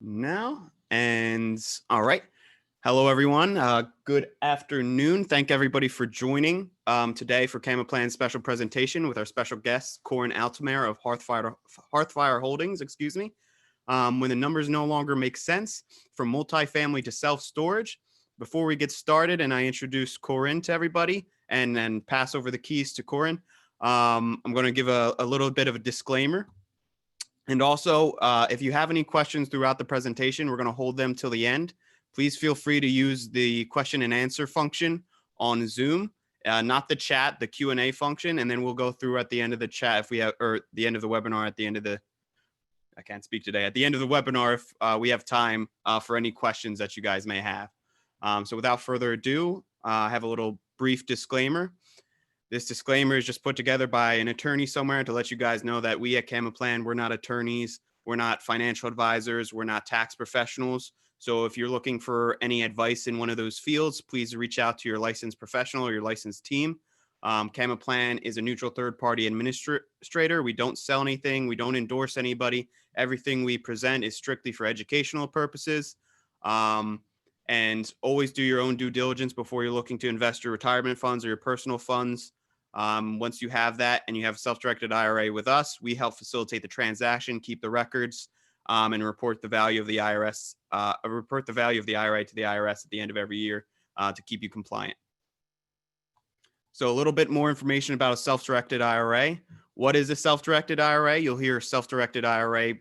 Now. And all right. Hello, everyone. Good afternoon. Thank everybody for joining today for CamaPlan's special presentation with our special guest, Corinn Altomare of Hearthfire Holdings, excuse me. When the numbers no longer make sense, from multifamily to self-storage. Before we get started and I introduce Corinn to everybody and then pass over the keys to Corinn, I'm going to give a little bit of a disclaimer. And also, if you have any questions throughout the presentation, we're going to hold them till the end. Please feel free to use the question and answer function on Zoom, not the chat, the Q&A function, and then we'll go through at the end of the chat if we have, or the end of the webinar at the end of the, I can't speak today, at the end of the webinar if we have time for any questions that you guys may have. So without further ado, I have a little brief disclaimer. This disclaimer is just put together by an attorney somewhere to let you guys know that we at CamaPlan, we're not attorneys, we're not financial advisors, we're not tax professionals. So if you're looking for any advice in one of those fields, please reach out to your licensed professional or your licensed team. CamaPlan is a neutral third-party administrator. We don't sell anything. We don't endorse anybody. Everything we present is strictly for educational purposes. And always do your own due diligence before you're looking to invest your retirement funds or your personal funds. Once you have that and you have a self-directed IRA with us, we help facilitate the transaction, keep the records, and report the value of the IRS, report the value of the IRA to the IRS at the end of every year to keep you compliant. So a little bit more information about a self-directed IRA. What is a self-directed IRA? You'll hear self-directed IRA,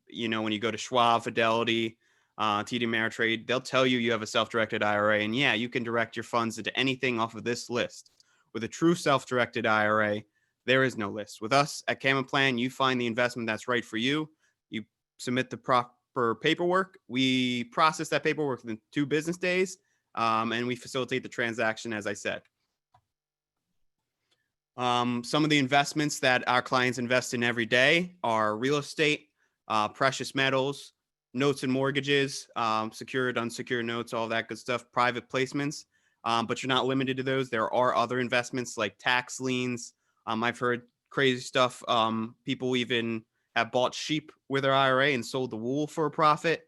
when you go to Schwab, Fidelity, TD Ameritrade, they'll tell you you have a self-directed IRA, and yeah, you can direct your funds into anything off of this list. With a true self-directed IRA, there is no list. With us at CamaPlan, you find the investment that's right for you. You submit the proper paperwork. We process that paperwork within 2 business days, and we facilitate the transaction, as I said. Some of the investments that our clients invest in every day are real estate, precious metals, notes and mortgages, secured, unsecured notes, all that good stuff, private placements. But you're not limited to those. There are other investments like tax liens. I've heard crazy stuff. People even have bought sheep with their IRA and sold the wool for a profit.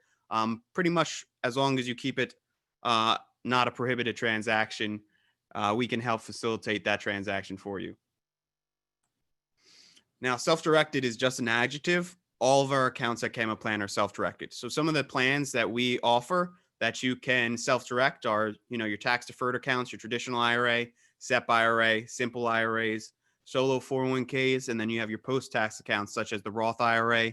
Pretty much as long as you keep it not a prohibited transaction, we can help facilitate that transaction for you. Now, self-directed is just an adjective. All of our accounts at CamaPlan are self-directed. So some of the plans that we offer that you can self-direct are, your tax-deferred accounts, your traditional IRA, SEP IRA, simple IRAs, solo 401ks, and then you have your post-tax accounts such as the Roth IRA.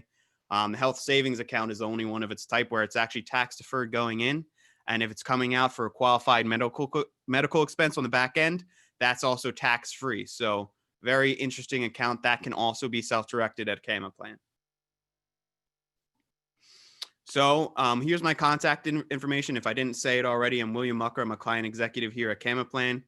The health savings account is the only one of its type where it's actually tax-deferred going in. And if it's coming out for a qualified medical expense on the back end, that's also tax-free. So very interesting account that can also be self-directed at CamaPlan. So here's my contact information. If I didn't say it already, I'm William Mucker. I'm a client executive here at CamaPlan.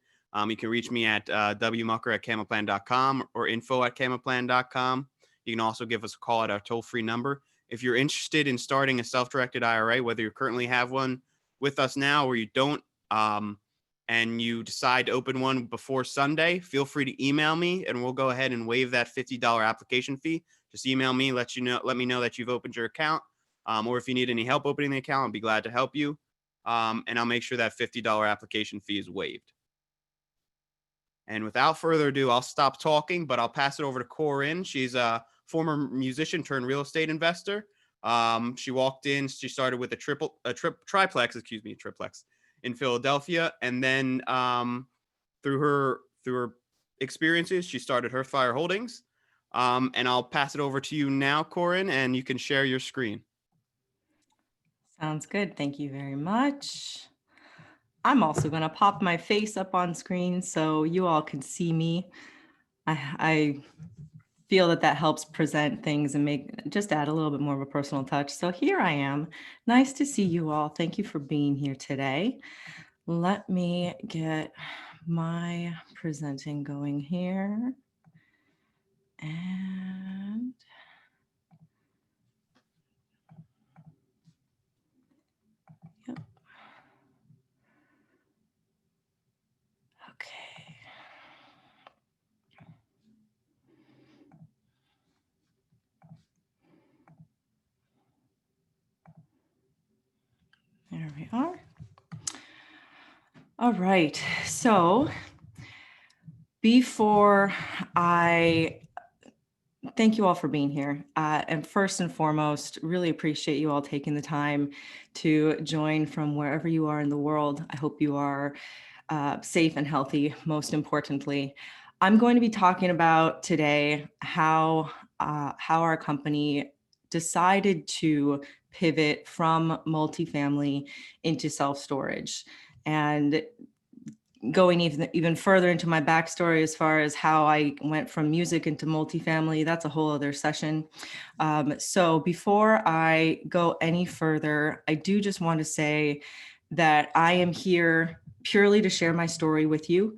You can reach me at wmucker@camaplan.com or info@camaplan.com. You can also give us a call at our toll-free number. If you're interested in starting a self-directed IRA, whether you currently have one with us now or you don't, and you decide to open one before Sunday, feel free to email me and we'll go ahead and waive that $50 application fee. Just email me, let me know that you've opened your account. Or if you need any help opening the account, I'll be glad to help you. And I'll make sure that $50 application fee is waived. And without further ado, I'll stop talking, but I'll pass it over to Corinn. She's a former musician turned real estate investor. She walked in, she started with a triplex in Philadelphia. And then through her experiences, she started Hearthfire Holdings. And I'll pass it over to you now, Corinn, and you can share your screen. Sounds good. Thank you very much. I'm also going to pop my face up on screen so you all can see me. I feel that helps present things and just add a little bit more of a personal touch. So here I am. Nice to see you all. Thank you for being here today. Let me get my presenting going here. And yep. Okay. There we are. All right. So before I thank you all for being here. And first and foremost, really appreciate you all taking the time to join from wherever you are in the world. I hope you are safe and healthy, most importantly. I'm going to be talking about today how our company decided to pivot from multifamily into self-storage. And going even further into my backstory as far as how I went from music into multifamily, that's a whole other session. So before I go any further, I do just want to say that I am here purely to share my story with you.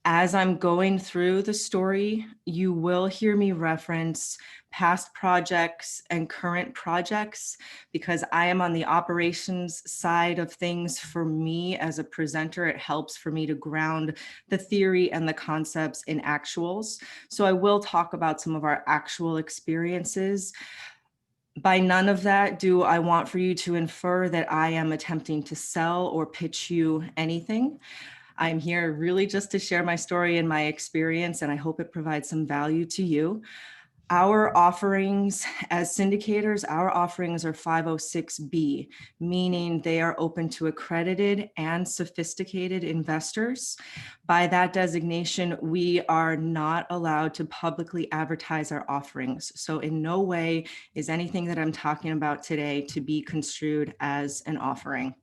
As I'm going through the story, you will hear me reference past projects and current projects because I am on the operations side of things. For me as a presenter, it helps for me to ground the theory and the concepts in actuals. So I will talk about some of our actual experiences. By none of that do I want for you to infer that I am attempting to sell or pitch you anything. I'm here really just to share my story and my experience, and I hope it provides some value to you. Our offerings as syndicators, our offerings are 506B, meaning they are open to accredited and sophisticated investors. By that designation, we are not allowed to publicly advertise our offerings. So in no way is anything that I'm talking about today to be construed as an offering.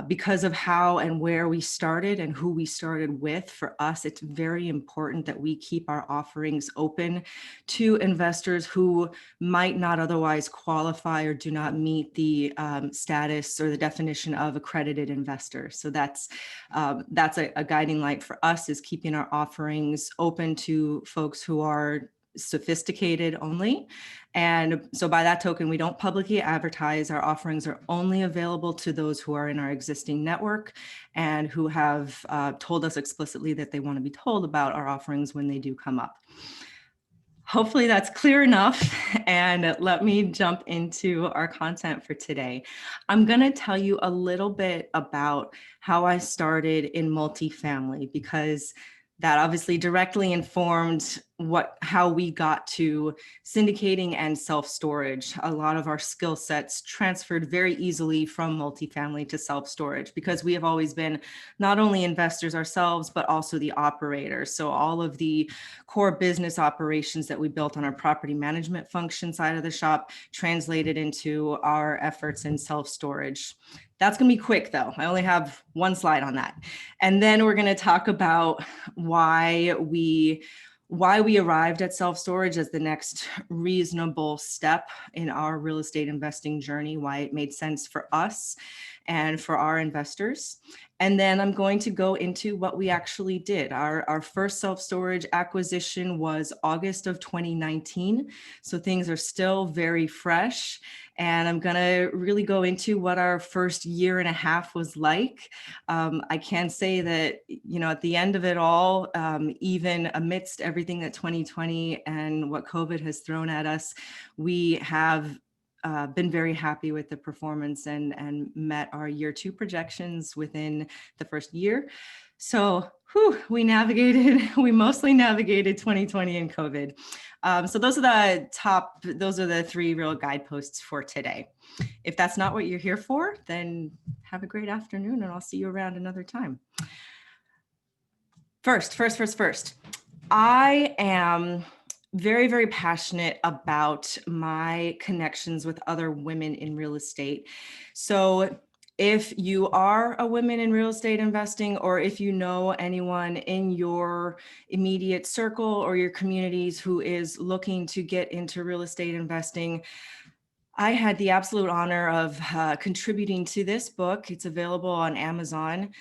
Because of how and where we started and who we started with, for us, it's very important that we keep our offerings open to investors who might not otherwise qualify or do not meet the status or the definition of accredited investor. So that's a guiding light for us, is keeping our offerings open to folks who are sophisticated only. And so by that token, we don't publicly advertise. Our offerings are only available to those who are in our existing network and who have told us explicitly that they want to be told about our offerings when they do come up. Hopefully that's clear enough. And let me jump into our content for today. I'm going to tell you a little bit about how I started in multifamily, because that obviously directly informed how we got to syndicating and self-storage. A lot of our skill sets transferred very easily from multifamily to self-storage because we have always been not only investors ourselves, but also the operators. So all of the core business operations that we built on our property management function side of the shop translated into our efforts in self-storage. That's going to be quick though. I only have one slide on that. And then we're going to talk about why we arrived at self-storage as the next reasonable step in our real estate investing journey, why it made sense for us and for our investors. And then I'm going to go into what we actually did. Our first self-storage acquisition was August of 2019. So things are still very fresh. And I'm going to really go into what our first year and a half was like. I can say that, at the end of it all, even amidst everything that 2020 and what COVID has thrown at us, we have been very happy with the performance and met our year 2 projections within the first year. So we mostly navigated 2020 and COVID. So those are the 3 real guideposts for today. If that's not what you're here for, then have a great afternoon and I'll see you around another time. First, I am very, very passionate about my connections with other women in real estate. So if you are a woman in real estate investing, or if you know anyone in your immediate circle or your communities who is looking to get into real estate investing, I had the absolute honor of contributing to this book. It's available on Amazon,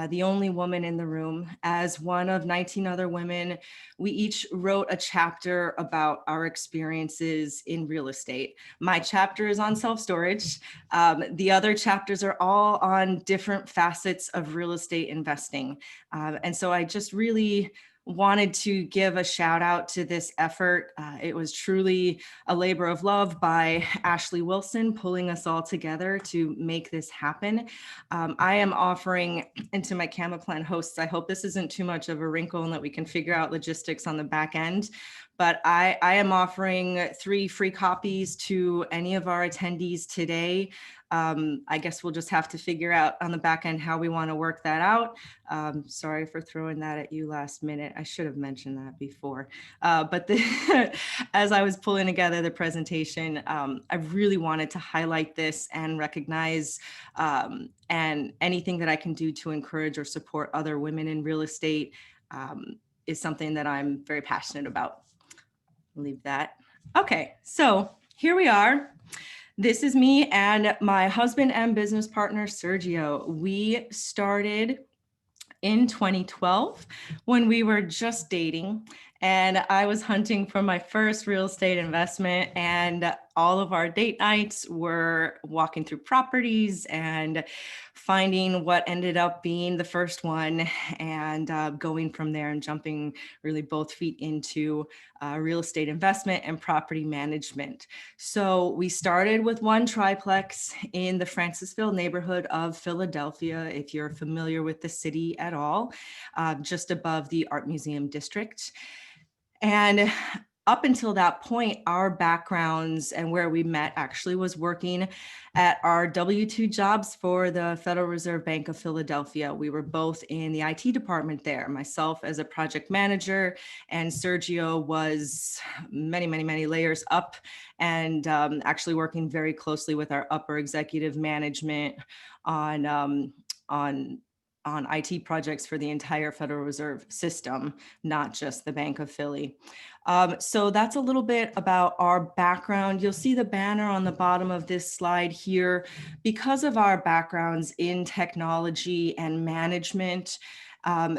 The Only Woman in the Room. As one of 19 other women, we each wrote a chapter about our experiences in real estate. My chapter is on self-storage. The other chapters are all on different facets of real estate investing. And so I just really wanted to give a shout out to this effort. It was truly a labor of love by Ashley Wilson, pulling us all together to make this happen. I am offering, and to my CamaPlan hosts, I hope this isn't too much of a wrinkle and that we can figure out logistics on the back end, but I am offering 3 free copies to any of our attendees today. I guess we'll just have to figure out on the back end how we want to work that out. Sorry for throwing that at you last minute. I should have mentioned that before. But as I was pulling together the presentation, I really wanted to highlight this and recognize and anything that I can do to encourage or support other women in real estate is something that I'm very passionate about. Leave that. Okay, so here we are. This is me and my husband and business partner, Sergio. We started in 2012 when we were just dating, and I was hunting for my first real estate investment, and all of our date nights were walking through properties and finding what ended up being the first one, and going from there and jumping really both feet into real estate investment and property management. So we started with one triplex in the Francisville neighborhood of Philadelphia, if you're familiar with the city at all, just above the Art Museum District. And up until that point, our backgrounds and where we met actually was working at our W-2 jobs for the Federal Reserve Bank of Philadelphia. We were both in the IT department there, myself as a project manager, and Sergio was many, many, many layers up, and actually working very closely with our upper executive management on IT projects for the entire Federal Reserve system, not just the Bank of Philly. So that's a little bit about our background. You'll see the banner on the bottom of this slide here. Because of our backgrounds in technology and management,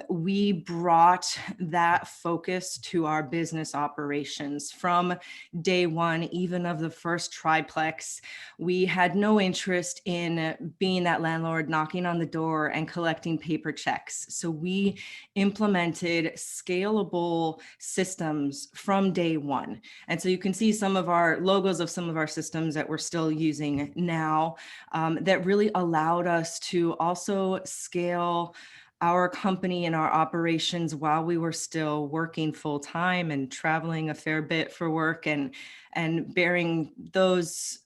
we brought that focus to our business operations from day one, even of the first triplex. We had no interest in being that landlord knocking on the door and collecting paper checks. So we implemented scalable systems from day one. And so you can see some of our logos of some of our systems that we're still using now that really allowed us to also scale our company and our operations while we were still working full time and traveling a fair bit for work and bearing those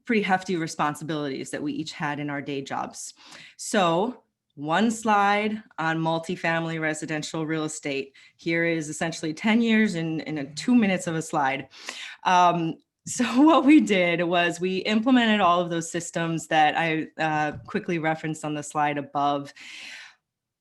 pretty hefty responsibilities that we each had in our day jobs. So one slide on multifamily residential real estate. Here is essentially 10 years in 2 minutes of a slide. So what we did was we implemented all of those systems that I quickly referenced on the slide above.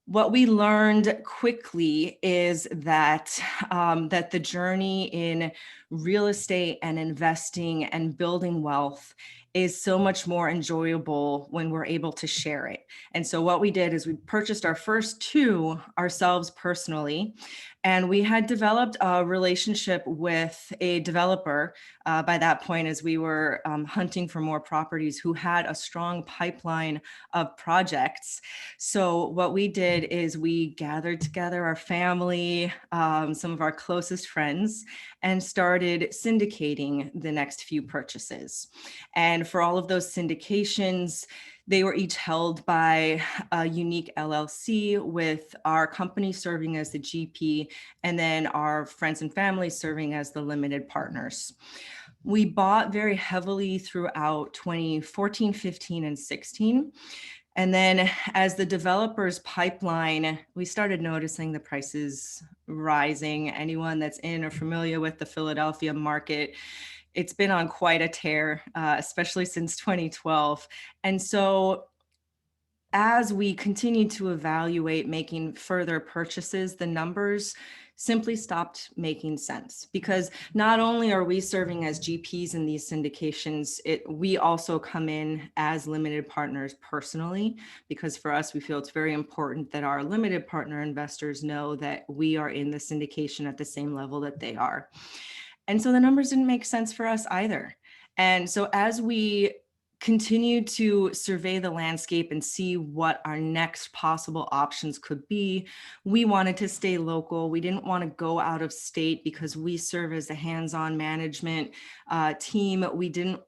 What we learned quickly is that that the journey in real estate and investing and building wealth is so much more enjoyable when we're able to share it. And so what we did is we purchased our first 2 ourselves personally, and we had developed a relationship with a developer by that point as we were hunting for more properties who had a strong pipeline of projects. So what we did is we gathered together our family, some of our closest friends, and started syndicating the next few purchases. And for all of those syndications, they were each held by a unique LLC, with our company serving as the GP and then our friends and family serving as the limited partners. We bought very heavily throughout 2014, 15, and 16. And then as the developer's pipeline, we started noticing the prices rising. Anyone that's in or familiar with the Philadelphia market, it's been on quite a tear, especially since 2012. And so as we continued to evaluate making further purchases, the numbers simply stopped making sense, because not only are we serving as GPs in these syndications, we also come in as limited partners personally, because for us, we feel it's very important that our limited partner investors know that we are in the syndication at the same level that they are. And so the numbers didn't make sense for us either. And so as we continued to survey the landscape and see what our next possible options could be. We wanted to stay local. We didn't want to go out of state because we serve as a hands-on management team. We didn't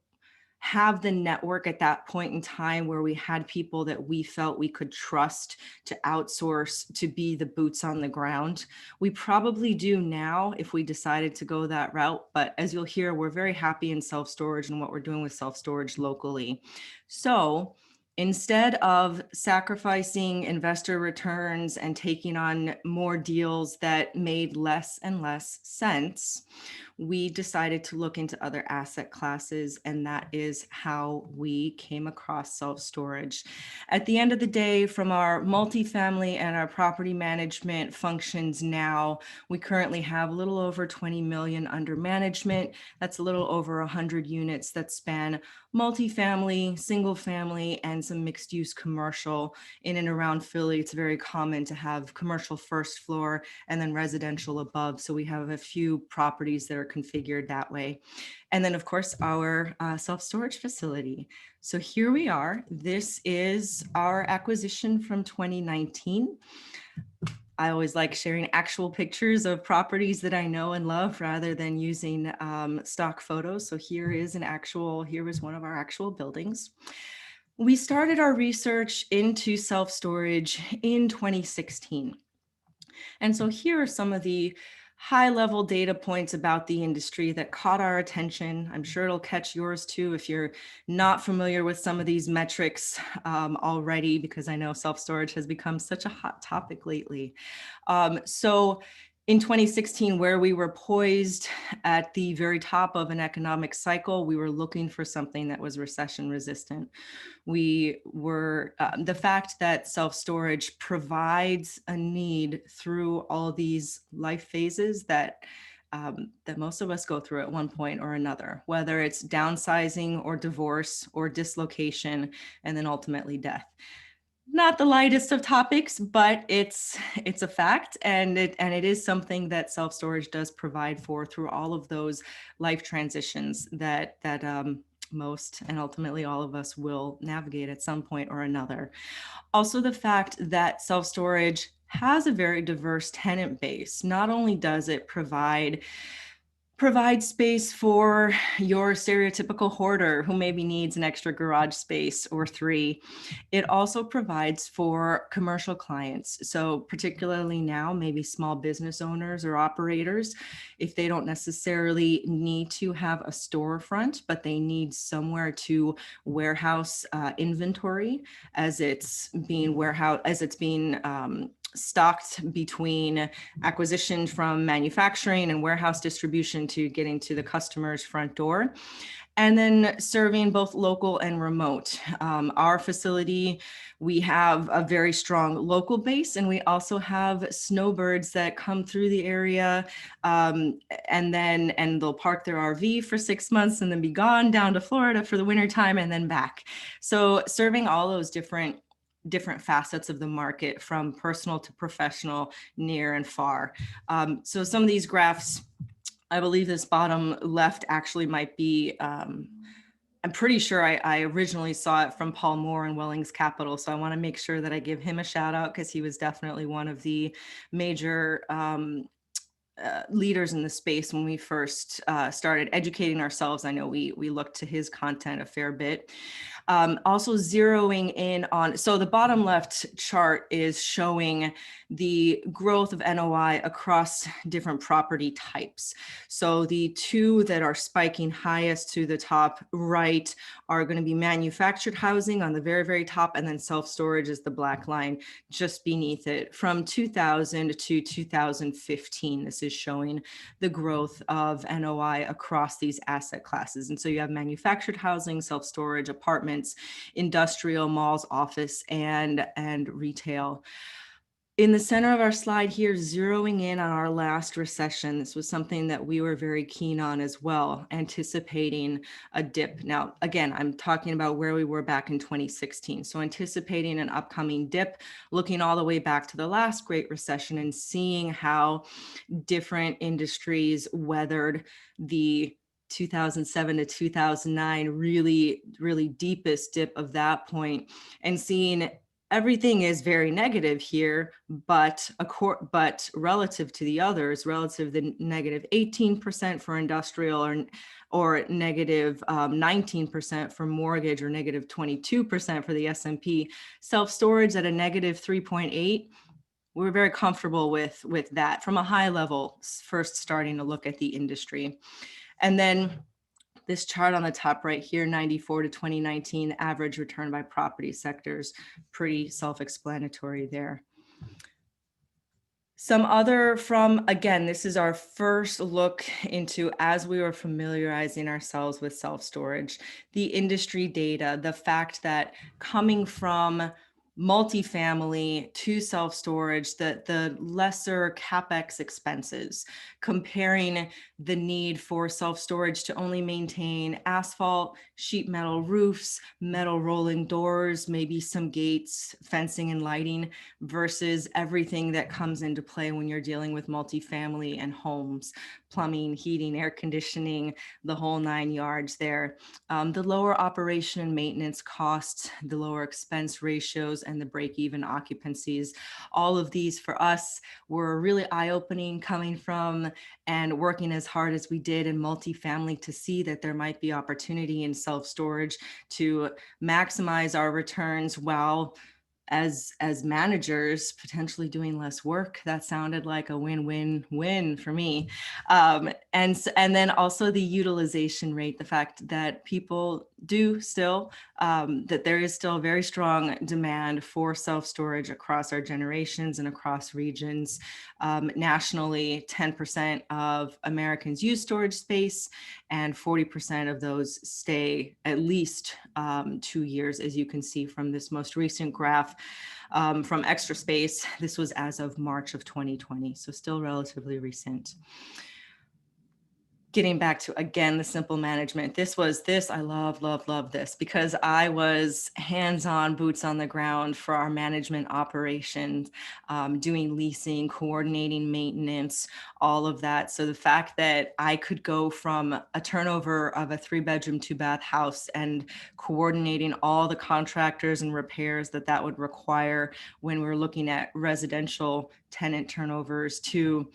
have the network at that point in time where we had people that we felt we could trust to outsource to be the boots on the ground. We probably do now if we decided to go that route, but as you'll hear, we're very happy in self-storage and what we're doing with self-storage locally. So instead of sacrificing investor returns and taking on more deals that made less and less sense, we decided to look into other asset classes, and that is how we came across self-storage. At the end of the day, from our multifamily and our property management functions now, we currently have a little over 20 million under management. That's a little over 100 units that span multifamily, single family, and some mixed use commercial. In and around Philly, it's very common to have commercial first floor and then residential above. So we have a few properties that are configured that way. And then of course, our self-storage facility. So here we are. This is our acquisition from 2019. I always like sharing actual pictures of properties that I know and love rather than using stock photos. So here is one of our actual buildings. We started our research into self-storage in 2016. And so here are some of the high-level data points about the industry that caught our attention. I'm sure it'll catch yours too if you're not familiar with some of these metrics already, because I know self-storage has become such a hot topic lately. So in 2016, where we were poised at the very top of an economic cycle, we were looking for something that was recession resistant. We were, the fact that self-storage provides a need through all these life phases that most of us go through at one point or another, whether it's downsizing or divorce or dislocation, and then ultimately death. Not the lightest of topics, but it's a fact, and it is something that self-storage does provide for through all of those life transitions that most and ultimately all of us will navigate at some point or another. Also, the fact that self-storage has a very diverse tenant base. Not only does it provide space for your stereotypical hoarder who maybe needs an extra garage space or three. It also provides for commercial clients. So particularly now, maybe small business owners or operators, if they don't necessarily need to have a storefront, but they need somewhere to warehouse inventory as it's being stocked between acquisition from manufacturing and warehouse distribution to getting to the customer's front door. And then serving both local and remote. Our facility, we have a very strong local base, and we also have snowbirds that come through the area and they'll park their RV for 6 months and then be gone down to Florida for the winter time and then back. So serving all those different facets of the market, from personal to professional, near and far. So some of these graphs, I believe this bottom left actually might be, I'm pretty sure I originally saw it from Paul Moore and Wellings Capital. So I want to make sure that I give him a shout out, because he was definitely one of the major leaders in the space when we first started educating ourselves. I know we looked to his content a fair bit. Also zeroing in on, so the bottom left chart is showing the growth of NOI across different property types. So the two that are spiking highest to the top right are going to be manufactured housing on the very, very top, and then self-storage is the black line just beneath it. From 2000 to 2015, this is showing the growth of NOI across these asset classes. And so you have manufactured housing, self-storage, apartments, industrial, malls, office, and retail. In the center of our slide here, zeroing in on our last recession, this was something that we were very keen on as well, anticipating a dip. Now, again, I'm talking about where we were back in 2016. So anticipating an upcoming dip, looking all the way back to the last Great Recession and seeing how different industries weathered the 2007 to 2009, really, really deepest dip of that point, and seeing everything is very negative here, but relative to the others, relative to the negative 18% for industrial, or negative 19% for mortgage, or negative 22% for the S&P, self-storage at a negative 3.8. We're very comfortable with that from a high level, first starting to look at the industry. And then this chart on the top right here, 94 to 2019, average return by property sectors, pretty self-explanatory there. Some other again, this is our first look into, as we were familiarizing ourselves with self-storage, the industry data, the fact that coming from multifamily to self-storage, the lesser CapEx expenses, comparing the need for self-storage to only maintain asphalt, sheet metal roofs, metal rolling doors, maybe some gates, fencing and lighting, versus everything that comes into play when you're dealing with multifamily and homes, plumbing, heating, air conditioning, the whole 9 yards there. The lower operation and maintenance costs, the lower expense ratios, and the break-even occupancies. All of these for us were really eye-opening, coming from and working as hard as we did in multifamily to see that there might be opportunity in self-storage to maximize our returns while as managers potentially doing less work. That sounded like a win-win-win for me. And then also the utilization rate, the fact that people do still, that there is still very strong demand for self-storage across our generations and across regions. Nationally, 10% of Americans use storage space, and 40% of those stay at least 2 years, as you can see from this most recent graph from Extra Space. This was as of March of 2020, so still relatively recent. Getting back to, again, the simple management. I love this, because I was hands-on, boots on the ground for our management operations, doing leasing, coordinating maintenance, all of that. So the fact that I could go from a turnover of a 3-bedroom, 2-bath house and coordinating all the contractors and repairs that would require when we're looking at residential tenant turnovers, to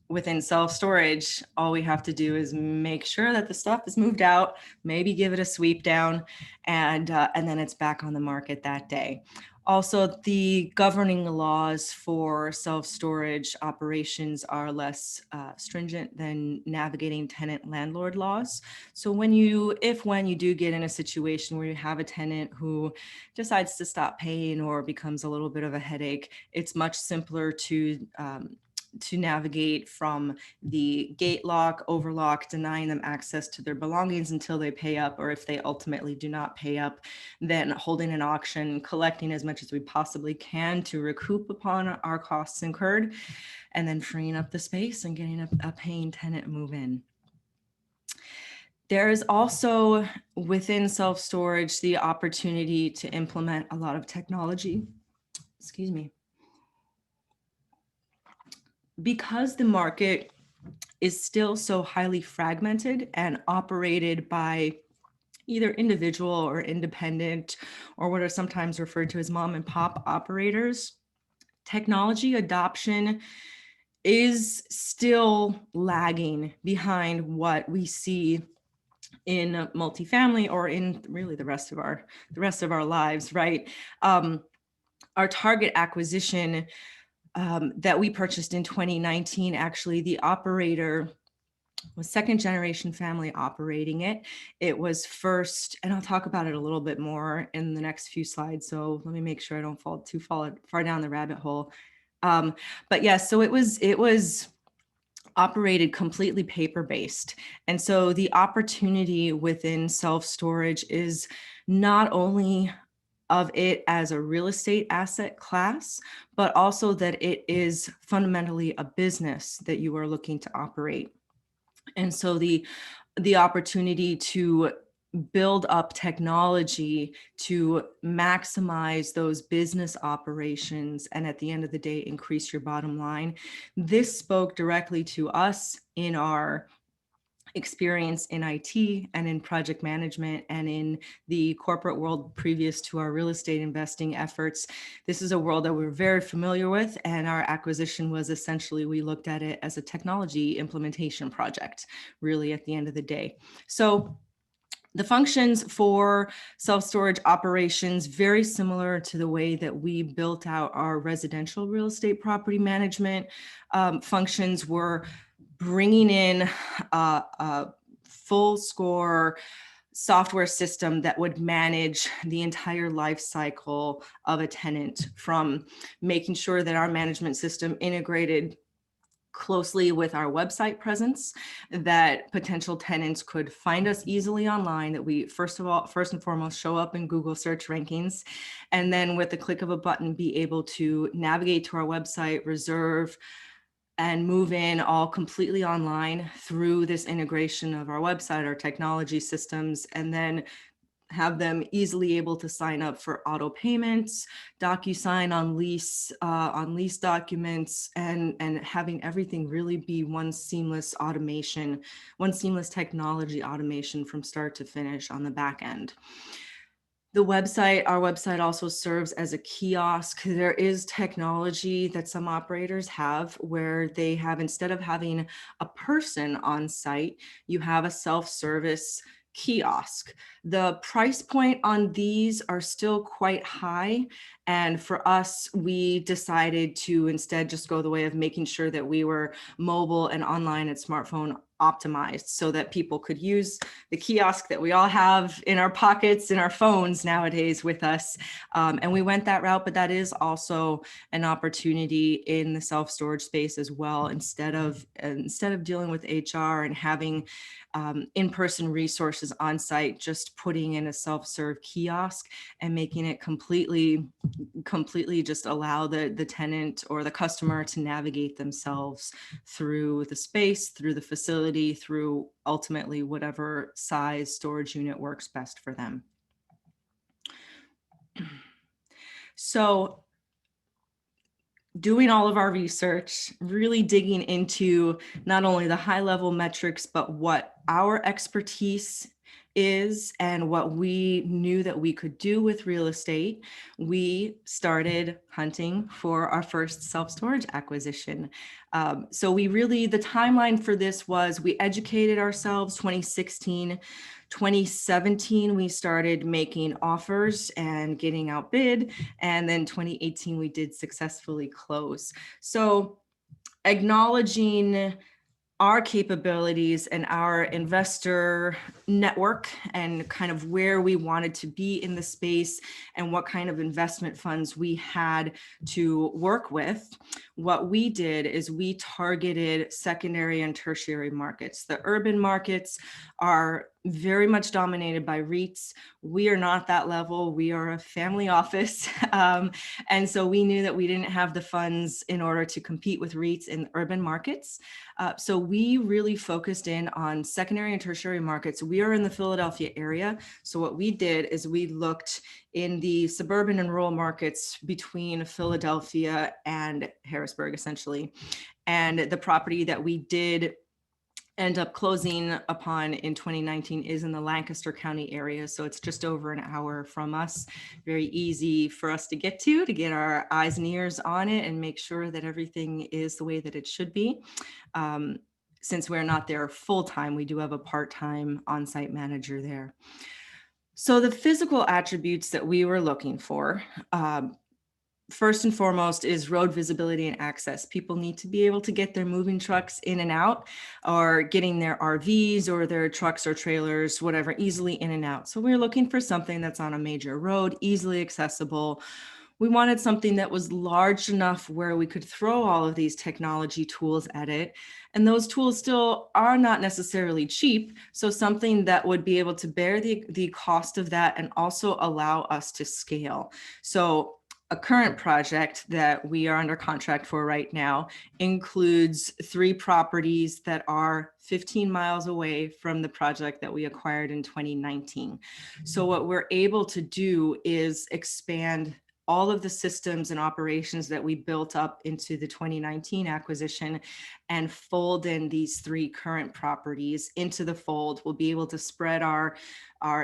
within self-storage, all we have to do is make sure that the stuff is moved out, maybe give it a sweep down, and then it's back on the market that day. Also, the governing laws for self-storage operations are less stringent than navigating tenant landlord laws. So when you do get in a situation where you have a tenant who decides to stop paying or becomes a little bit of a headache, it's much simpler to navigate from the gate lock, overlock, denying them access to their belongings until they pay up, or if they ultimately do not pay up, then holding an auction, collecting as much as we possibly can to recoup upon our costs incurred, and then freeing up the space and getting a paying tenant move in. There is also, within self-storage, the opportunity to implement a lot of technology. Excuse me. Because the market is still so highly fragmented and operated by either individual or independent, or what are sometimes referred to as mom and pop operators, technology adoption is still lagging behind what we see in multifamily, or in really the rest of our lives, right? Our target acquisition that we purchased in 2019, actually, the operator was second generation family operating it. It was first, and I'll talk about it a little bit more in the next few slides. So let me make sure I don't fall too far down the rabbit hole. But yeah, so it was operated completely paper-based. And so the opportunity within self-storage is not only of it as a real estate asset class, but also that it is fundamentally a business that you are looking to operate. And so the opportunity to build up technology to maximize those business operations, and at the end of the day, increase your bottom line. This spoke directly to us in our experience in IT and in project management and in the corporate world previous to our real estate investing efforts. This is a world that we're very familiar with, and our acquisition was essentially, we looked at it as a technology implementation project, really at the end of the day. So the functions for self-storage operations, very similar to the way that we built out our residential real estate property management functions, were bringing in a full score software system that would manage the entire life cycle of a tenant, from making sure that our management system integrated closely with our website presence, that potential tenants could find us easily online, that we first and foremost show up in Google search rankings, and then with the click of a button be able to navigate to our website, reserve, and move in all completely online through this integration of our website, our technology systems, and then have them easily able to sign up for auto payments, DocuSign on lease documents, and having everything really be one seamless automation, one seamless technology automation from start to finish on the back end. The website, our website also serves as a kiosk. There is technology that some operators have where they have, instead of having a person on site, you have a self-service kiosk. The price point on these are still quite high. And for us, we decided to instead just go the way of making sure that we were mobile and online and smartphone optimized, so that people could use the kiosk that we all have in our pockets, in our phones nowadays with us. And we went that route, but that is also an opportunity in the self-storage space as well. Instead of dealing with HR and having in-person resources on site, just putting in a self-serve kiosk and making it completely just allow the tenant or the customer to navigate themselves through the space, through the facility, through ultimately whatever size storage unit works best for them. So doing all of our research, really digging into not only the high level metrics, but what our expertise is and what we knew that we could do with real estate, we started hunting for our first self-storage acquisition. So the timeline for this was, we educated ourselves 2016. 2017, we started making offers and getting outbid. And then 2018, we did successfully close. So acknowledging our capabilities and our investor network and kind of where we wanted to be in the space and what kind of investment funds we had to work with, what we did is we targeted secondary and tertiary markets. The urban markets are very much dominated by REITs. We are not that level. We are a family office. And so we knew that we didn't have the funds in order to compete with REITs in urban markets. So we really focused in on secondary and tertiary markets. We are in the Philadelphia area. So what we did is we looked in the suburban and rural markets between Philadelphia and Harrisburg, essentially. And the property that we did end up closing upon in 2019 is in the Lancaster County area. So it's just over an hour from us. Very easy for us to get get our eyes and ears on it and make sure that everything is the way that it should be. Since we're not there full-time, we do have a part-time on-site manager there. So the physical attributes that we were looking for, first and foremost, is road visibility and access. People need to be able to get their moving trucks in and out, or getting their RVs or their trucks or trailers, whatever, easily in and out. So we're looking for something that's on a major road, easily accessible. We wanted something that was large enough where we could throw all of these technology tools at it. And those tools still are not necessarily cheap. So something that would be able to bear the cost of that and also allow us to scale. So a current project that we are under contract for right now includes 3 properties that are 15 miles away from the project that we acquired in 2019. So what we're able to do is expand all of the systems and operations that we built up into the 2019 acquisition and fold in these 3 current properties into the fold. We'll be able to spread our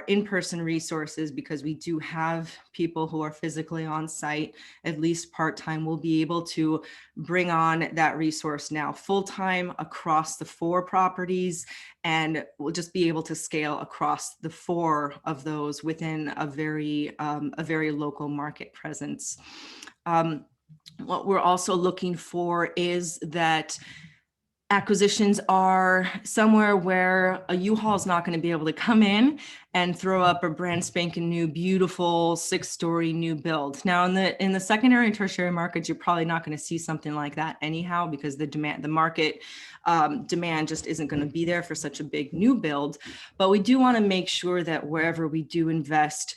in-person resources, because we do have people who are physically on site, at least part-time. We'll be able to bring on that resource now full-time across the 4 properties, and we'll just be able to scale across the 4 of those within a very local market presence. What we're also looking for is that acquisitions are somewhere where a U-Haul is not going to be able to come in and throw up a brand spanking new, beautiful 6-story new build. Now, in the secondary and tertiary markets, you're probably not going to see something like that anyhow, because the market demand just isn't going to be there for such a big new build. But we do want to make sure that wherever we do invest,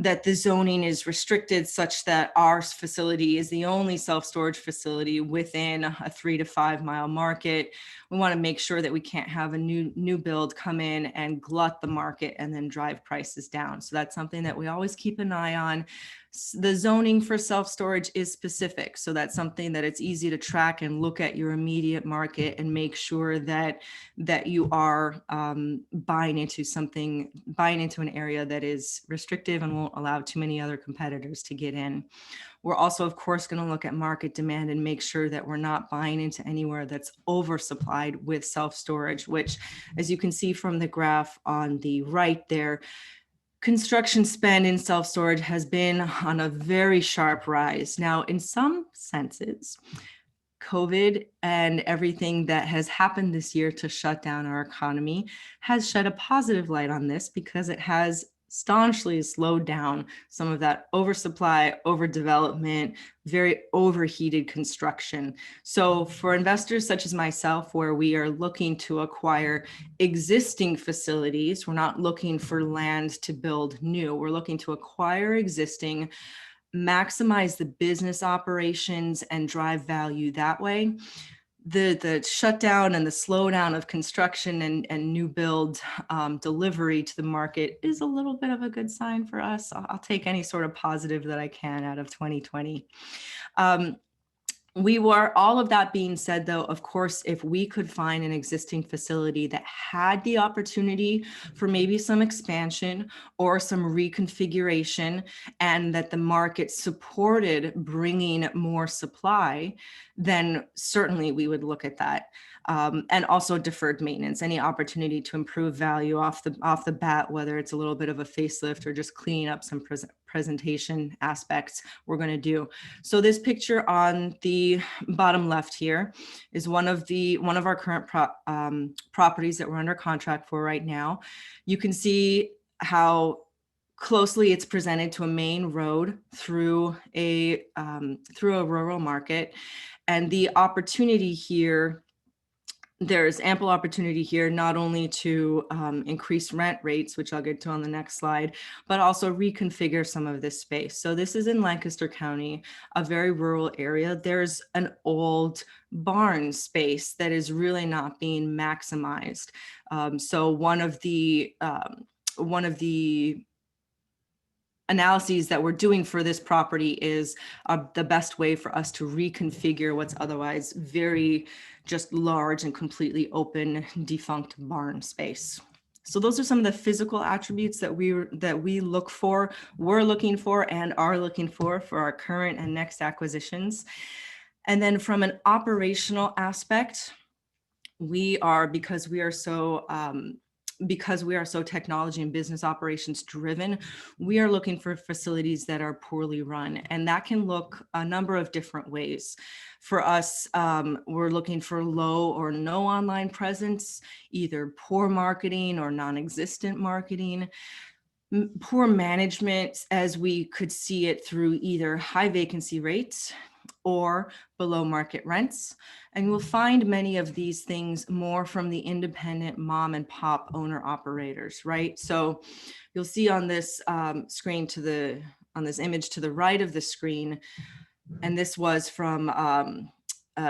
that the zoning is restricted such that our facility is the only self-storage facility within a 3 to 5 mile market. We want to make sure that we can't have a new build come in and glut the market and then drive prices down. So that's something that we always keep an eye on. The zoning for self-storage is specific, so that's something that it's easy to track and look at your immediate market and make sure that you are buying into an area that is restrictive and won't allow too many other competitors to get in. We're also, of course, going to look at market demand and make sure that we're not buying into anywhere that's oversupplied with self-storage, which, as you can see from the graph on the right there, construction spend in self-storage has been on a very sharp rise. Now, in some senses, COVID and everything that has happened this year to shut down our economy has shed a positive light on this, because it has staunchly slowed down some of that oversupply, overdevelopment, very overheated construction. So for investors such as myself, where we are looking to acquire existing facilities, we're not looking for land to build new, we're looking to acquire existing, maximize the business operations and drive value that way. The shutdown and the slowdown of construction and new build delivery to the market is a little bit of a good sign for us. I'll take any sort of positive that I can out of 2020. All of that being said, though, of course, if we could find an existing facility that had the opportunity for maybe some expansion or some reconfiguration, and that the market supported bringing more supply, then certainly we would look at that. And also deferred maintenance, any opportunity to improve value off the bat, whether it's a little bit of a facelift or just cleaning up some presentation aspects, we're going to do. So this picture on the bottom left here is one of our current properties that we're under contract for right now. You can see how closely it's presented to a main road through a rural market, and the opportunity here. There's ample opportunity here, not only to increase rent rates, which I'll get to on the next slide, but also reconfigure some of this space. So this is in Lancaster County, a very rural area. There's an old barn space that is really not being maximized. So one of the analyses that we're doing for this property is the best way for us to reconfigure what's otherwise very just large and completely open defunct barn space. So those are some of the physical attributes that we're looking for and are looking for our current and next acquisitions. And then from an operational aspect, because we are so technology and business operations driven, we are looking for facilities that are poorly run. And that can look a number of different ways. For us, we're looking for low or no online presence, either poor marketing or non-existent marketing, poor management, as we could see it through either high vacancy rates or below market rents. And we'll find many of these things more from the independent mom and pop owner operators, right? So you'll see on this screen on this image to the right of the screen, and this was from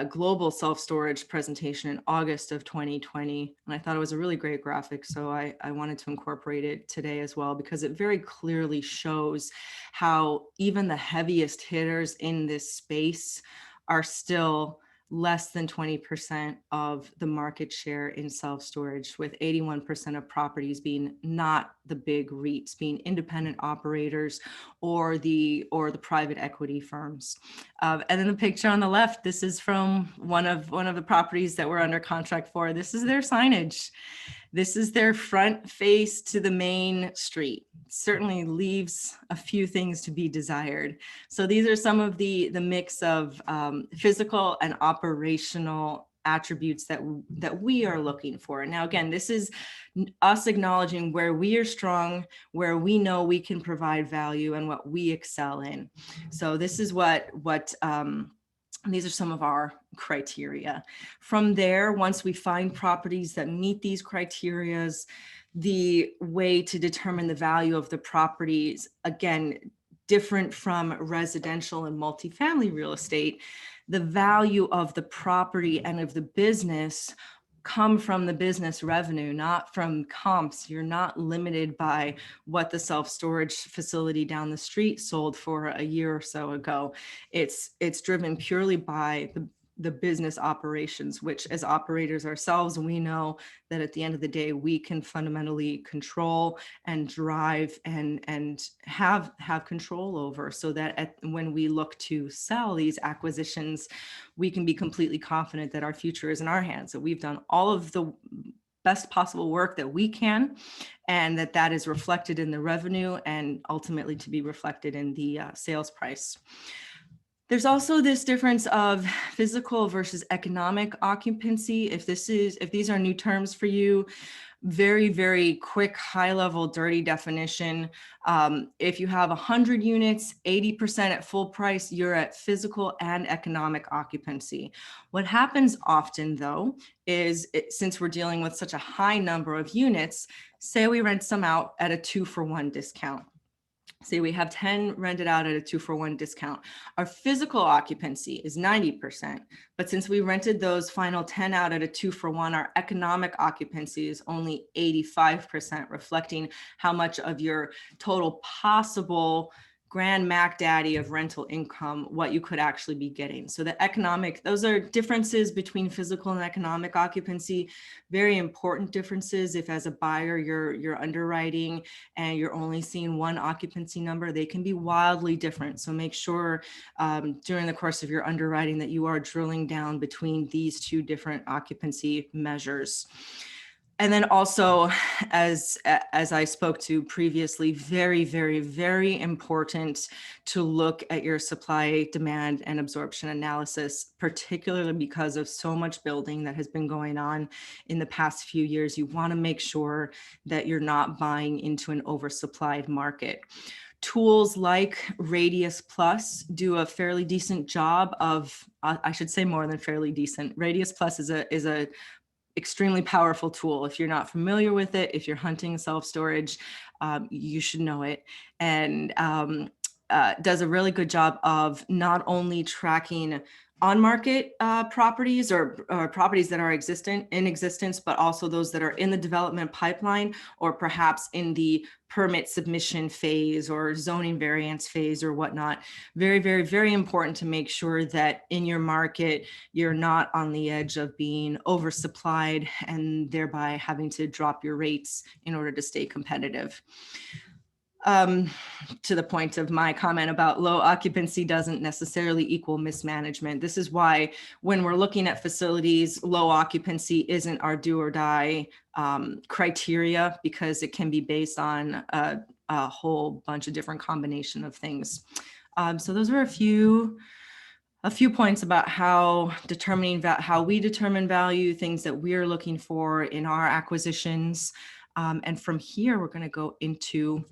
global self-storage presentation in August of 2020. And I thought it was a really great graphic. So I wanted to incorporate it today as well, because it very clearly shows how even the heaviest hitters in this space are still less than 20% of the market share in self-storage, with 81% of properties being not the big REITs, being independent operators or the private equity firms. And then the picture on the left, this is from one of the properties that we're under contract for. This is their signage. This is their front face to the main street. Certainly leaves a few things to be desired. So these are some of the mix of physical and operational attributes that we are looking for. Now, again, this is us acknowledging where we are strong, where we know we can provide value, and what we excel in. So this is what these are some of our criteria. From there, once we find properties that meet these criterias, the way to determine the value of the properties, again, different from residential and multifamily real estate, the value of the property and of the business come from the business revenue, not from comps. You're not limited by what the self-storage facility down the street sold for a year or so ago. It's driven purely by the business operations, which as operators ourselves, we know that at the end of the day, we can fundamentally control and drive and have control over, so that when we look to sell these acquisitions, we can be completely confident that our future is in our hands, that we've done all of the best possible work that we can, and that is reflected in the revenue and ultimately to be reflected in the sales price. There's also this difference of physical versus economic occupancy. If these are new terms for you, very, very quick, high level, dirty definition. If you have 100 units, 80% at full price, you're at physical and economic occupancy. What happens often though, is since we're dealing with such a high number of units, say we rent some out at a 2-for-1 discount. Say we have 10 rented out at a 2-for-1 discount. Our physical occupancy is 90%, but since we rented those final 10 out at a 2-for-1, our economic occupancy is only 85%, reflecting how much of your total possible grand mac daddy of rental income, what you could actually be getting. So those are differences between physical and economic occupancy, very important differences. If as a buyer, you're underwriting and you're only seeing one occupancy number, they can be wildly different. So make sure during the course of your underwriting that you are drilling down between these two different occupancy measures. And then also, as I spoke to previously, very, very, very important to look at your supply, demand, and absorption analysis, particularly because of so much building that has been going on in the past few years. You want to make sure that you're not buying into an oversupplied market. Tools like Radius Plus do a fairly decent job of, I should say more than fairly decent. Radius Plus is a extremely powerful tool. If you're not familiar with it, if you're hunting self-storage, you should know it. And does a really good job of not only tracking on-market properties or properties that are in existence, but also those that are in the development pipeline, or perhaps in the permit submission phase or zoning variance phase or whatnot. Very, very, very important to make sure that in your market, you're not on the edge of being oversupplied and thereby having to drop your rates in order to stay competitive. To the point of my comment about low occupancy doesn't necessarily equal mismanagement. This is why when we're looking at facilities, low occupancy isn't our do or die criteria, because it can be based on a whole bunch of different combination of things. So those are a few points about how we determine value, things that we're looking for in our acquisitions. And from here, we're going to go into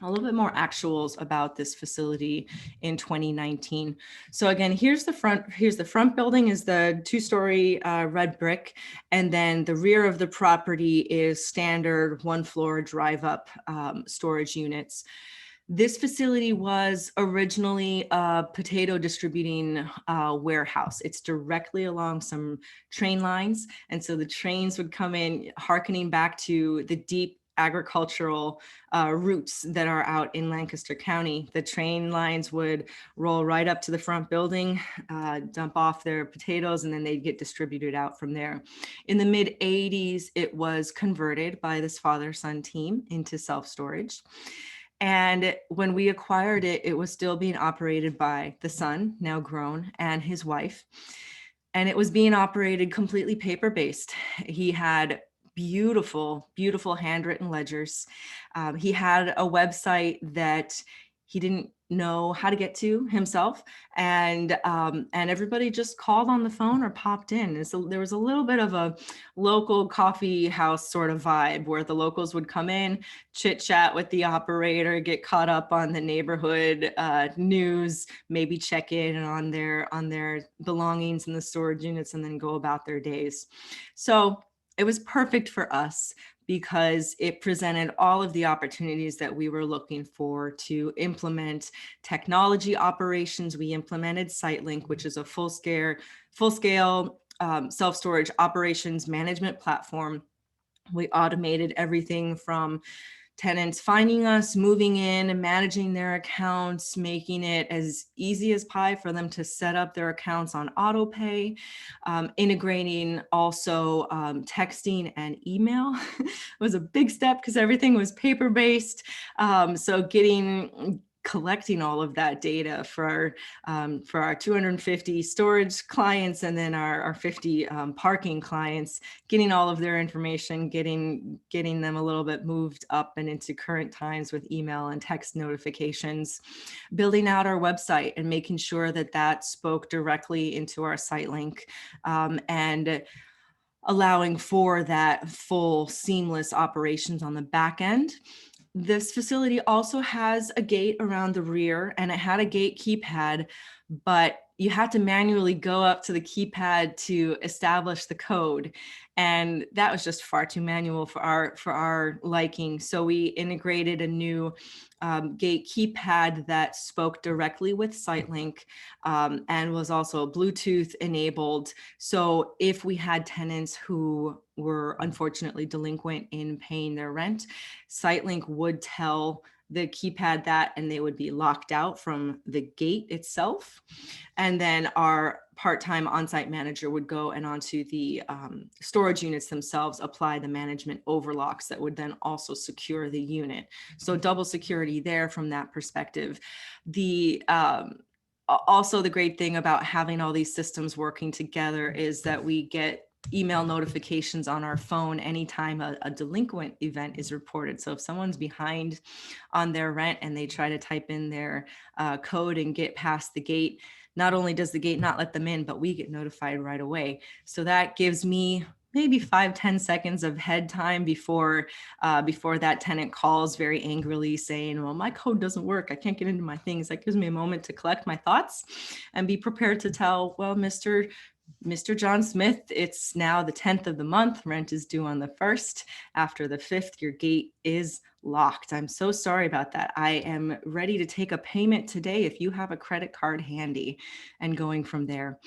a little bit more actuals about this facility in 2019. So again, here's the front building is the 2-story red brick. And then the rear of the property is standard 1-floor drive-up storage units. This facility was originally a potato distributing warehouse. It's directly along some train lines. And so the trains would come in, hearkening back to the deep agricultural roots that are out in Lancaster County. The train lines would roll right up to the front building, dump off their potatoes, and then they'd get distributed out from there. In the mid 80s, it was converted by this father-son team into self-storage. And when we acquired it, it was still being operated by the son, now grown, and his wife. And it was being operated completely paper-based. He had beautiful, beautiful handwritten ledgers. He had a website that he didn't know how to get to himself, and everybody just called on the phone or popped in. And so there was a little bit of a local coffee house sort of vibe where the locals would come in, chit chat with the operator, get caught up on the neighborhood news, maybe check in on their belongings in the storage units, and then go about their days. So it was perfect for us because it presented all of the opportunities that we were looking for to implement technology operations. We implemented SiteLink, which is a full-scale self-storage operations management platform. We automated everything from tenants finding us, moving in, and managing their accounts, making it as easy as pie for them to set up their accounts on auto pay, integrating also texting and email was a big step because everything was paper-based. So collecting all of that data for our 250 storage clients, and then our 50 parking clients, getting all of their information, getting them a little bit moved up and into current times with email and text notifications, building out our website and making sure that that spoke directly into our SiteLink, and allowing for that full seamless operations on the back end. This facility also has a gate around the rear, and it had a gate keypad, but you had to manually go up to the keypad to establish the code. And that was just far too manual for our liking. So we integrated a new gate keypad that spoke directly with SiteLink, and was also Bluetooth enabled. So if we had tenants who were unfortunately delinquent in paying their rent, SiteLink would tell the keypad that, and they would be locked out from the gate itself. And then our part-time on-site manager would go and onto the storage units themselves, apply the management overlocks that would then also secure the unit. So double security there from that perspective. Also, the great thing about having all these systems working together is that we get email notifications on our phone anytime a delinquent event is reported. So if someone's behind on their rent and they try to type in their code and get past the gate, not only does the gate not let them in, but we get notified right away. So that gives me maybe 5-10 seconds of head time before that tenant calls very angrily saying, well, my code doesn't work, I can't get into my things. That gives me a moment to collect my thoughts and be prepared to tell, well, Mr. John Smith, it's now the 10th of the month. Rent is due on the 1st. After the 5th, your gate is locked. I'm so sorry about that. I am ready to take a payment today if you have a credit card handy, and going from there.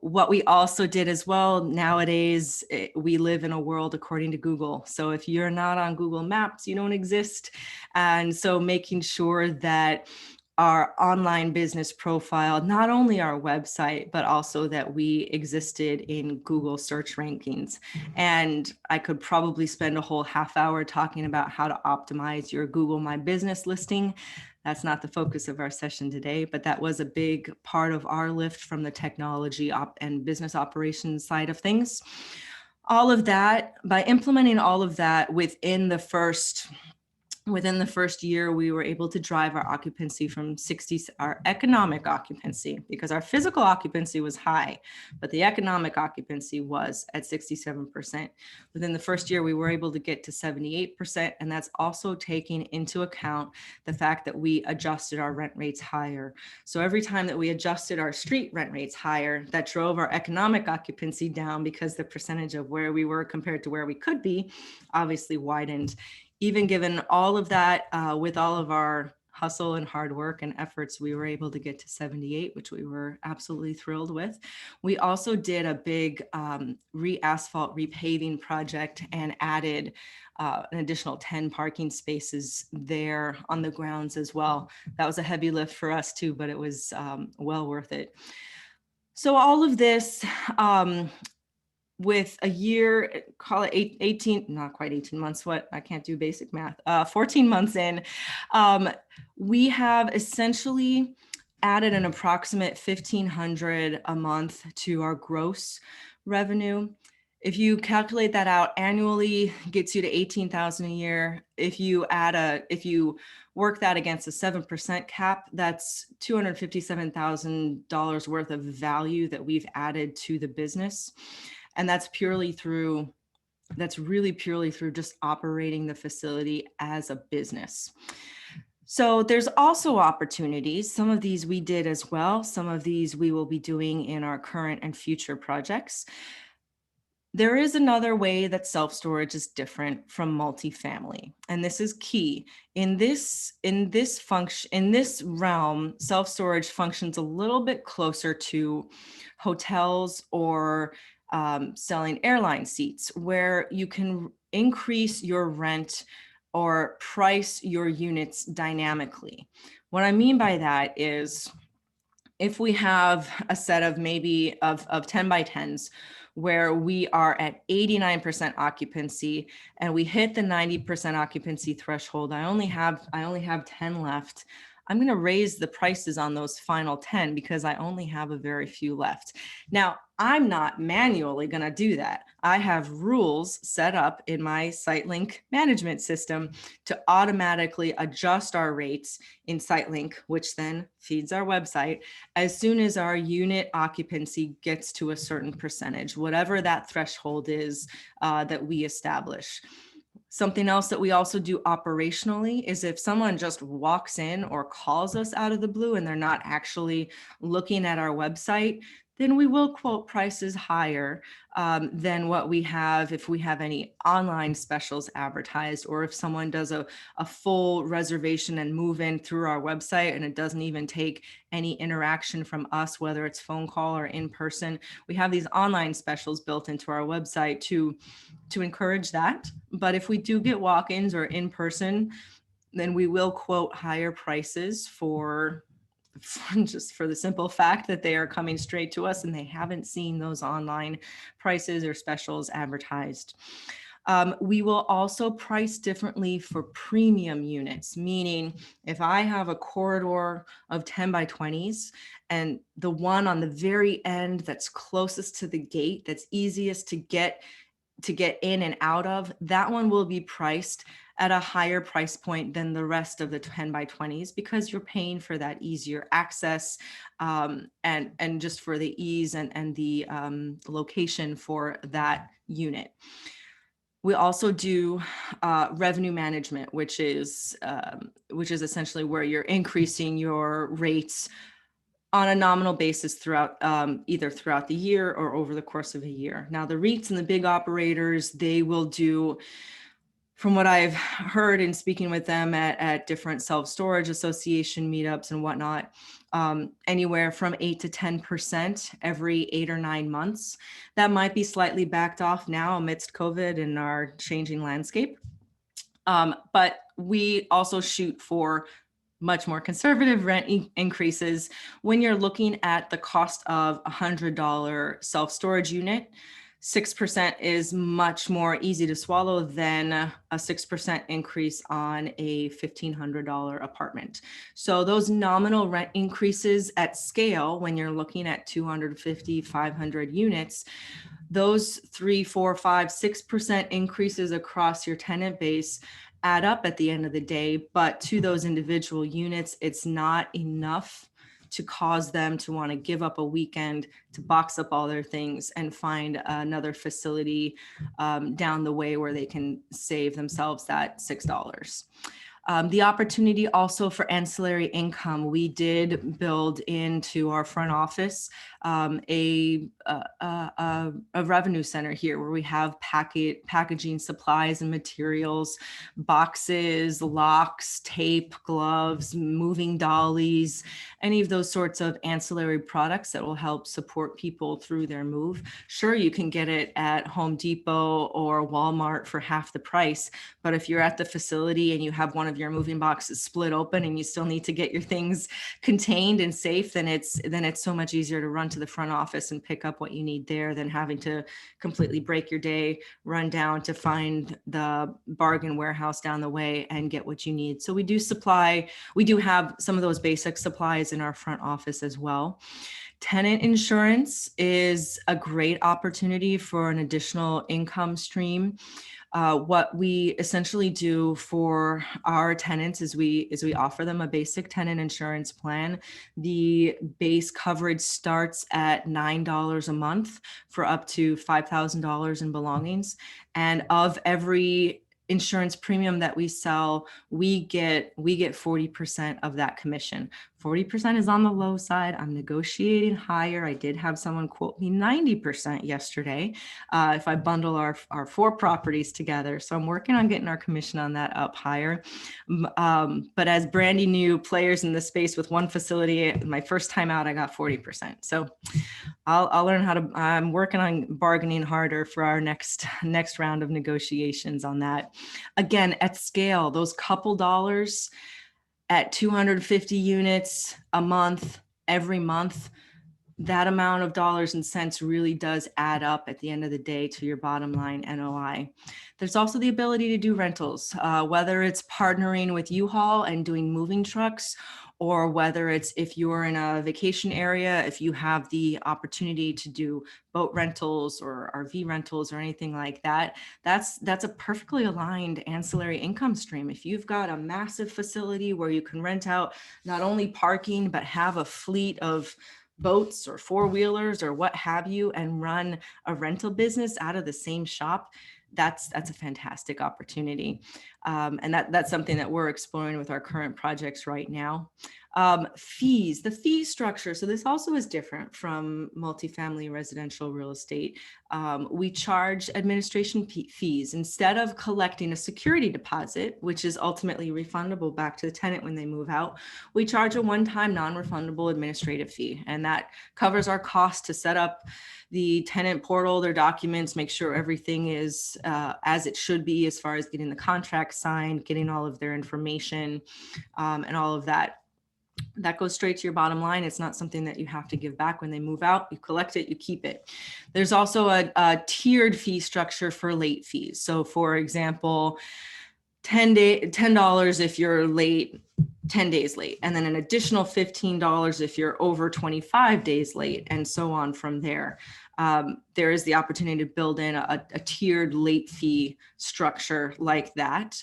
What we also did as well, nowadays, we live in a world according to Google. So if you're not on Google Maps, you don't exist. And so making sure that our online business profile, not only our website, but also that we existed in Google search rankings. And I could probably spend a whole half hour talking about how to optimize your Google My Business listing. That's not the focus of our session today, but that was a big part of our lift from the technology and business operations side of things. All of that, by implementing all of that within the first year, we were able to drive our occupancy from our economic occupancy, because our physical occupancy was high, but the economic occupancy was at 67%. Within the first year, we were able to get to 78%. And that's also taking into account the fact that we adjusted our rent rates higher. So every time that we adjusted our street rent rates higher, that drove our economic occupancy down, because the percentage of where we were compared to where we could be obviously widened. Even given all of that, with all of our hustle and hard work and efforts, we were able to get to 78, which we were absolutely thrilled with. We also did a big re-asphalt repaving project and added an additional 10 parking spaces there on the grounds as well. That was a heavy lift for us too, but it was well worth it. So all of this, with a year, call it 18, not quite 18 months, what, I can't do basic math, 14 months in, we have essentially added an approximate $1,500 a month to our gross revenue. If you calculate that out annually, gets you to 18,000 a year. If you work that against a 7% cap, that's $257,000 worth of value that we've added to the business. And that's really purely through just operating the facility as a business. So there's also opportunities. Some of these we did as well. Some of these we will be doing in our current and future projects. There is another way that self-storage is different from multifamily, and this is key. In this realm, self-storage functions a little bit closer to hotels or selling airline seats, where you can increase your rent or price your units dynamically. What I mean by that is, if we have a set of maybe of 10 by 10s where we are at 89% occupancy and we hit the 90% occupancy threshold, I only have 10 left. I'm going to raise the prices on those final 10 because I only have a very few left. Now, I'm not manually going to do that. I have rules set up in my SiteLink management system to automatically adjust our rates in SiteLink, which then feeds our website as soon as our unit occupancy gets to a certain percentage, whatever that threshold is that we establish. Something else that we also do operationally is if someone just walks in or calls us out of the blue and they're not actually looking at our website, then we will quote prices higher than what we have if we have any online specials advertised, or if someone does a full reservation and move in through our website and it doesn't even take any interaction from us, whether it's phone call or in person. We have these online specials built into our website to encourage that. But if we do get walk-ins or in person, then we will quote higher prices just for the simple fact that they are coming straight to us and they haven't seen those online prices or specials advertised. We will also price differently for premium units, meaning if I have a corridor of 10 by 20s and the one on the very end that's closest to the gate, that's easiest to get in and out of, that one will be priced at a higher price point than the rest of the 10 by 20s because you're paying for that easier access and just for the ease and the location for that unit. We also do revenue management, which is essentially where you're increasing your rates on a nominal basis throughout either throughout the year or over the course of a year. Now, the REITs and the big operators, they will do, from what I've heard in speaking with them at different self-storage association meetups and whatnot, anywhere from 8 to 10% every 8 or 9 months. That might be slightly backed off now amidst COVID and our changing landscape. But we also shoot for much more conservative rent increases. When you're looking at the cost of a $100 self-storage unit, 6% is much more easy to swallow than a 6% increase on a $1,500 apartment. So those nominal rent increases at scale, when you're looking at 250, 500 units, those 3, 4, 5, 6% increases across your tenant base add up at the end of the day. But to those individual units, it's not enough to cause them to want to give up a weekend to box up all their things and find another facility down the way where they can save themselves that $6. The opportunity also for ancillary income, we did build into our front office a revenue center here where we have packaging supplies and materials, boxes, locks, tape, gloves, moving dollies, any of those sorts of ancillary products that will help support people through their move. Sure, you can get it at Home Depot or Walmart for half the price, but if you're at the facility and you have one of your moving boxes split open and you still need to get your things contained and safe, then it's so much easier to run to the front office and pick up what you need there than having to completely break your day, run down to find the bargain warehouse down the way and get what you need. So we do have some of those basic supplies in our front office as well. Tenant insurance is a great opportunity for an additional income stream. What we essentially do for our tenants is we offer them a basic tenant insurance plan. The base coverage starts at $9 a month for up to $5,000 in belongings. And of every insurance premium that we sell, we get 40% of that commission. 40% is on the low side. I'm negotiating higher. I did have someone quote me 90% yesterday if I bundle our 4 properties together. So I'm working on getting our commission on that up higher. But as brandy new players in the space with one facility, my first time out, I got 40%. So I'll learn how to, I'm working on bargaining harder for our next round of negotiations on that. Again, at scale, those couple dollars at 250 units a month, every month, that amount of dollars and cents really does add up at the end of the day to your bottom line NOI. There's also the ability to do rentals, whether it's partnering with U-Haul and doing moving trucks, or whether it's if you're in a vacation area, if you have the opportunity to do boat rentals or RV rentals or anything like that, that's a perfectly aligned ancillary income stream. If you've got a massive facility where you can rent out not only parking, but have a fleet of boats or 4-wheelers or what have you, and run a rental business out of the same shop, that's a fantastic opportunity. And that's something that we're exploring with our current projects right now. Fees, the fee structure. So this also is different from multifamily residential real estate. We charge administration fees. Instead of collecting a security deposit, which is ultimately refundable back to the tenant when they move out, we charge a one-time non-refundable administrative fee. And that covers our cost to set up the tenant portal, their documents, make sure everything is as it should be as far as getting the contract signed, getting all of their information, and all of that. That goes straight to your bottom line. It's not something that you have to give back when they move out. You collect it, you keep it. There's also a tiered fee structure for late fees. So for example, $10 if you're late, 10 days late, and then an additional $15 if you're over 25 days late, and so on from there. There is the opportunity to build in a tiered late fee structure like that.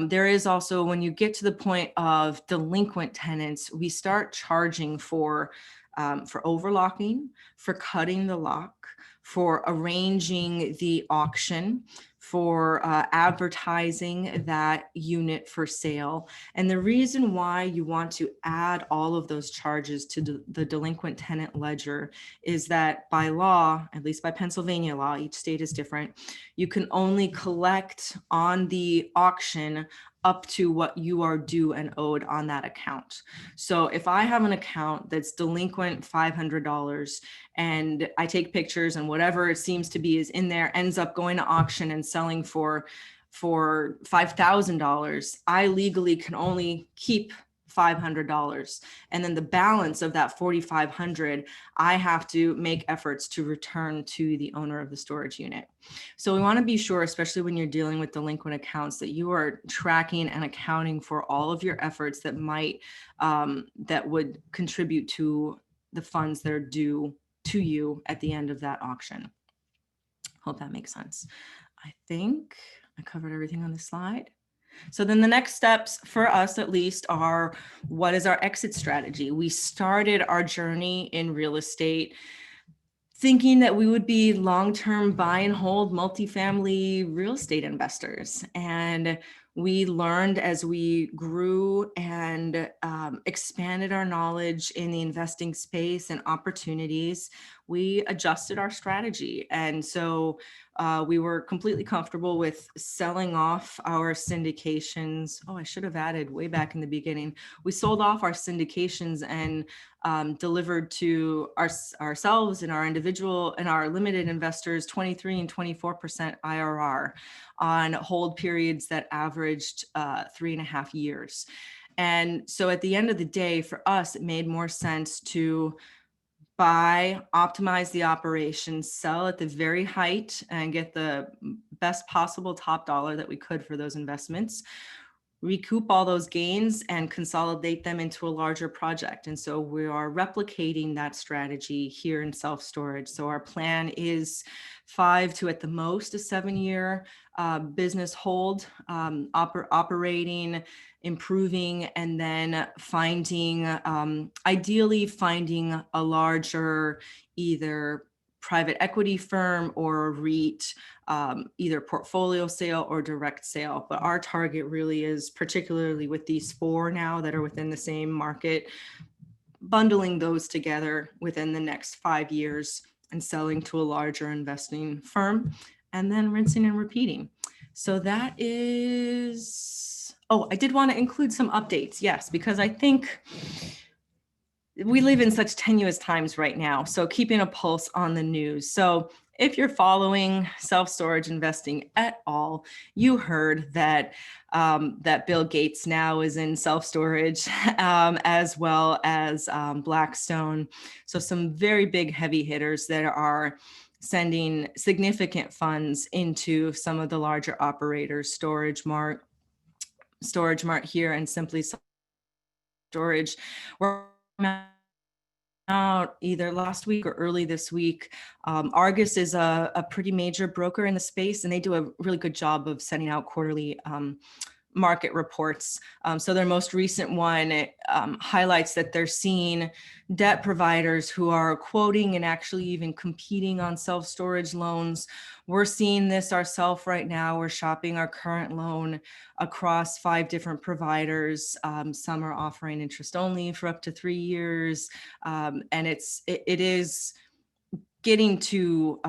There is also, when you get to the point of delinquent tenants, we start charging for overlocking, for cutting the lock, for arranging the auction, for advertising that unit for sale. And the reason why you want to add all of those charges to the delinquent tenant ledger is that by law, at least by Pennsylvania law, each state is different, you can only collect on the auction up to what you are due and owed on that account. So if I have an account that's delinquent $500 and I take pictures and whatever it seems to be is in there ends up going to auction and selling for $5,000, I legally can only keep $500. And then the balance of that $4,500, I have to make efforts to return to the owner of the storage unit. So we want to be sure, especially when you're dealing with delinquent accounts, that you are tracking and accounting for all of your efforts that that would contribute to the funds that are due to you at the end of that auction. Hope that makes sense. I think I covered everything on this slide. So then the next steps for us, at least, are what is our exit strategy? We started our journey in real estate thinking that we would be long-term buy and hold multifamily real estate investors. And We learned as we grew and expanded our knowledge in the investing space and opportunities, we adjusted our strategy. And so we were completely comfortable with selling off our syndications. Oh, I should have added way back in the beginning. We sold off our syndications and delivered to ourselves and our individual and our limited investors 23 and 24% IRR on hold periods that averaged 3.5 years. And so at the end of the day, for us, it made more sense to buy, optimize the operation, sell at the very height and get the best possible top dollar that we could for those investments, recoup all those gains and consolidate them into a larger project. And so we are replicating that strategy here in self-storage. So our plan is 5 to at the most a 7-year business hold, operating, improving, and then finding, ideally finding a larger either private equity firm or a REIT, either portfolio sale or direct sale. But our target really is, particularly with these 4 now that are within the same market, bundling those together within the next 5 years and selling to a larger investing firm, and then rinsing and repeating. So that is, oh, I did want to include some updates. Yes, because I think we live in such tenuous times right now. So keeping a pulse on the news. So if you're following self-storage investing at all, you heard that that Bill Gates now is in self-storage, as well as Blackstone. So some very big heavy hitters that are sending significant funds into some of the larger operators, Storage Mart here, and Simply Storage. We're out either last week or early this week. Argus is a pretty major broker in the space, and they do a really good job of sending out quarterly market reports. So their most recent one highlights that they're seeing debt providers who are quoting and actually even competing on self-storage loans. We're seeing this ourselves right now. We're shopping our current loan across 5 different providers. Some are offering interest only for up to 3 years. And it is getting too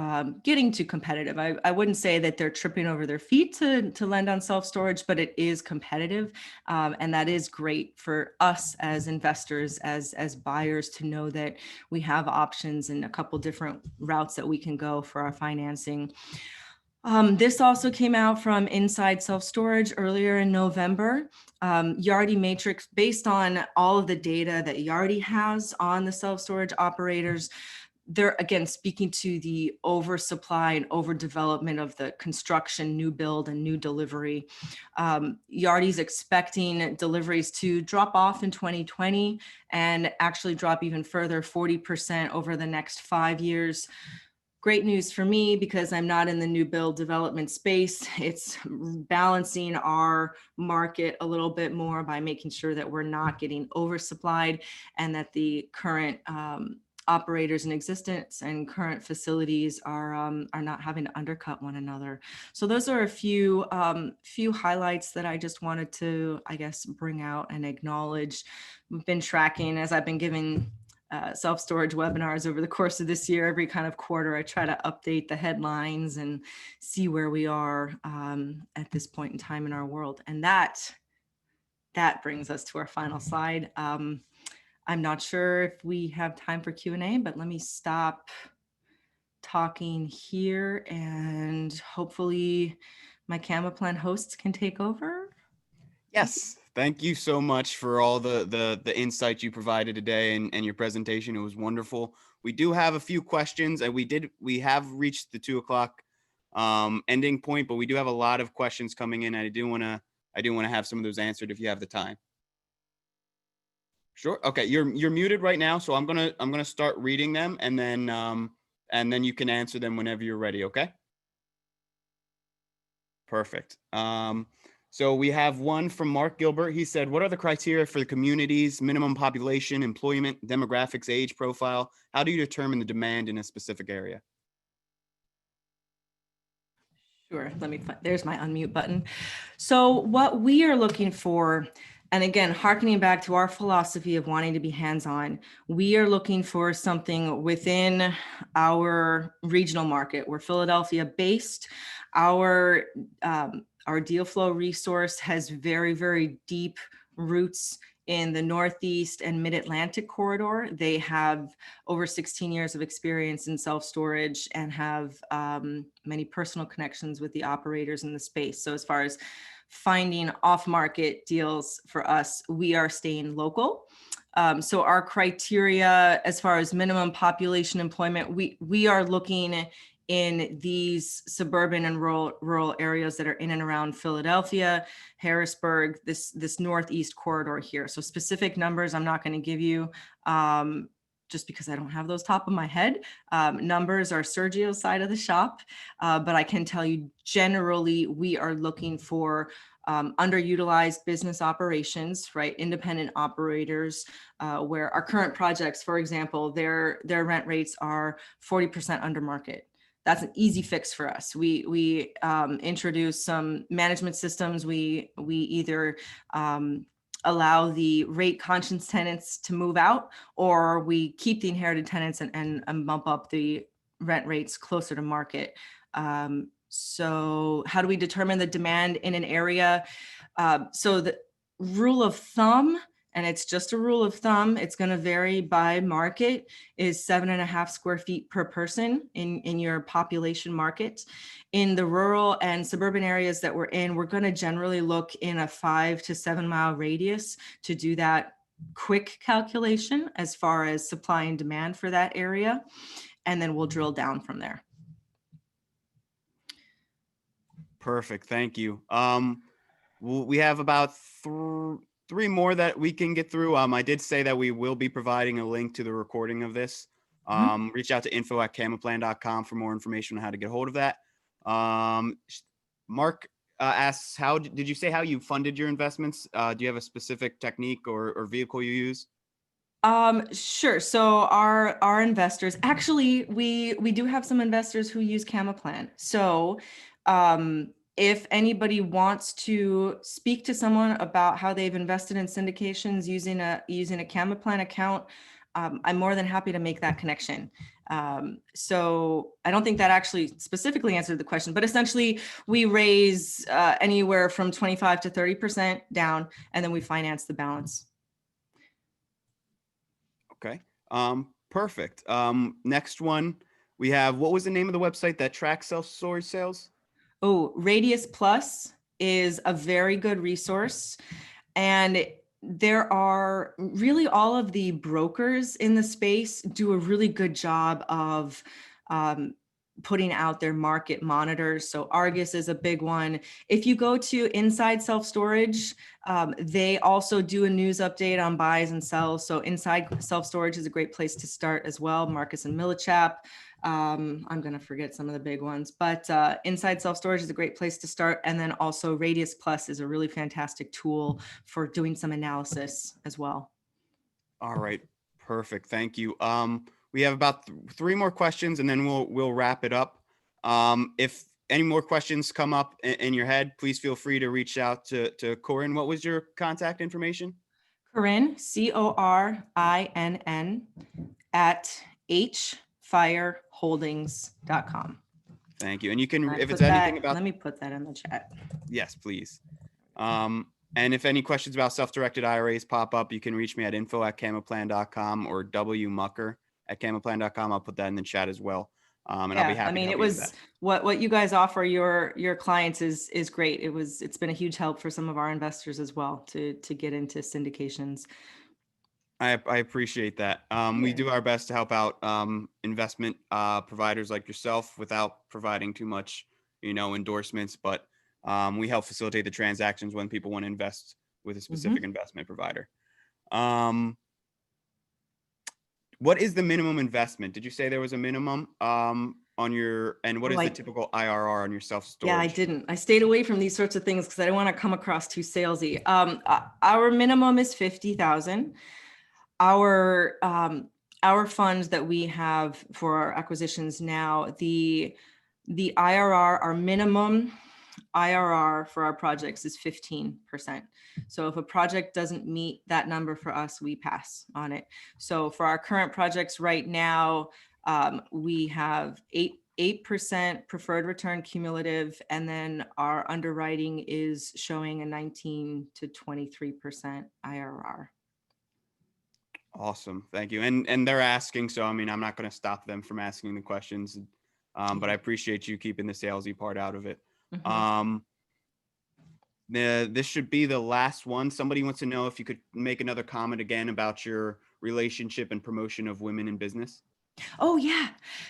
competitive. I wouldn't say that they're tripping over their feet to lend on self-storage, but it is competitive. And that is great for us as investors, as buyers, to know that we have options and a couple different routes that we can go for our financing. This also came out from Inside Self Storage earlier in November. Yardi Matrix, based on all of the data that Yardi has on the self-storage operators, they're again speaking to the oversupply and overdevelopment of the construction, new build, and new delivery. Yardi's expecting deliveries to drop off in 2020 and actually drop even further, 40% over the next 5 years. Great news for me because I'm not in the new build development space. It's balancing our market a little bit more by making sure that we're not getting oversupplied and that the current operators in existence and current facilities are not having to undercut one another. So those are a few highlights that I just wanted to, I guess, bring out and acknowledge. We've been tracking, as I've been giving self-storage webinars over the course of this year. Every kind of quarter, I try to update the headlines and see where we are at this point in time in our world. And that brings us to our final slide. I'm not sure if we have time for Q&A, but let me stop talking here and hopefully my CamaPlan hosts can take over. Yes, thank you so much for all the insight you provided today and your presentation. It was wonderful. We do have a few questions, and we have reached the 2 o'clock ending point, but we do have a lot of questions coming in. And I do want to have some of those answered if you have the time. Sure. Okay, you're muted right now, so I'm gonna start reading them, and then you can answer them whenever you're ready. Okay. Perfect. So we have one from Mark Gilbert. He said, "What are the criteria for the communities, minimum population, employment, demographics, age profile? How do you determine the demand in a specific area?" Sure. Let me find, there's my unmute button. So what we are looking for, and again, hearkening back to our philosophy of wanting to be hands-on, we are looking for something within our regional market. We're Philadelphia based. Our deal flow resource has very, very deep roots in the Northeast and Mid-Atlantic corridor. They have over 16 years of experience in self-storage and have many personal connections with the operators in the space. So as far as finding off-market deals for us, we are staying local. So our criteria as far as minimum population employment, we are looking in these suburban and rural areas that are in and around Philadelphia, Harrisburg, this Northeast corridor here. So specific numbers I'm not going to give you just because I don't have those top of my head. Numbers are Sergio's side of the shop, but I can tell you generally we are looking for underutilized business operations, right? Independent operators, where our current projects, for example, their rent rates are 40% under market. That's an easy fix for us. We introduce some management systems. We either allow the rate conscious tenants to move out, or we keep the inherited tenants and bump up the rent rates closer to market. So how do we determine the demand in an area? So the rule of thumb, and it's just a rule of thumb, it's going to vary by market, is 7.5 square feet per person in your population market. In the rural and suburban areas that we're in, we're going to generally look in a 5 to 7 mile radius to do that quick calculation as far as supply and demand for that area. And then we'll drill down from there. Perfect. Thank you. We have about three more that we can get through. I did say that we will be providing a link to the recording of this. Reach out to info@camaplan.com for more information on how to get a hold of that. Mark asks, how did you say how you funded your investments? Do you have a specific technique or vehicle you use? Sure. So our investors, actually, we do have some investors who use CamaPlan. So if anybody wants to speak to someone about how they've invested in syndications using a CamaPlan account, I'm more than happy to make that connection. So I don't think that actually specifically answered the question, but essentially we raise anywhere from 25 to 30% down, and then we finance the balance. Okay. Perfect. Next one, we have, what was the name of the website that tracks self-storage sales? Oh, Radius Plus is a very good resource. And there are really, all of the brokers in the space do a really good job of putting out their market monitors. So Argus is a big one. If you go to Inside Self Storage, they also do a news update on buys and sells. So Inside Self Storage is a great place to start as well. Marcus and Millichap. I'm going to forget some of the big ones, but Inside Self Storage is a great place to start. And then also Radius Plus is a really fantastic tool for doing some analysis as well. All right. Perfect. Thank you. We have about three more questions and then we'll wrap it up. If any more questions come up in your head, please feel free to reach out to Corinn. What was your contact information? Corinn, Corinn, at Hearthfireholdings.com. Thank you. And you can, if it's anything about, let me put that in the chat. Yes, please. And if any questions about self-directed IRAs pop up, you can reach me at info@camaplan.com or wmucker@camaplan.com. I'll put that in the chat as well. And I'll be happy. I mean, it was what you guys offer your clients is great. It's been a huge help for some of our investors as well to get into syndications. I appreciate that. We do our best to help out investment providers like yourself without providing too much, endorsements, but we help facilitate the transactions when people want to invest with a specific investment provider. What is the minimum investment? Did you say there was a minimum on your, and what is the typical IRR on your self-storage? Yeah, I didn't. I stayed away from these sorts of things because I don't want to come across too salesy. Our minimum is 50,000. Our funds that we have for our acquisitions now, the the IRR, our minimum IRR for our projects is 15%. So if a project doesn't meet that number for us, we pass on it. So for our current projects right now, we have 8% preferred return cumulative, and then our underwriting is showing a 19 to 23% IRR. Awesome. Thank you. And they're asking, so I mean, I'm not going to stop them from asking the questions, but I appreciate you keeping the salesy part out of it. This should be the last one. Somebody wants to know if you could make another comment again about your relationship and promotion of women in business. Oh yeah,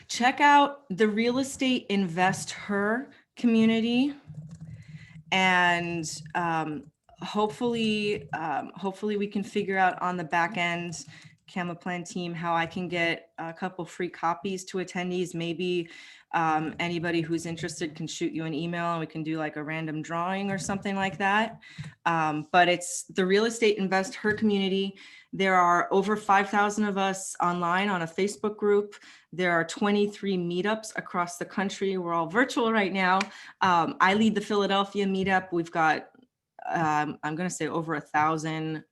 check out the Real Estate Invest Her community, and hopefully we can figure out on the back end, CamaPlan team, how I can get a couple free copies to attendees. Maybe anybody who's interested can shoot you an email and we can do like a random drawing or something like that. But it's the Real Estate Invest Her community. There are over 5,000 of us online on a Facebook group. There are 23 meetups across the country. We're all virtual right now. I lead the Philadelphia meetup. We've got, I'm going to say over 1,000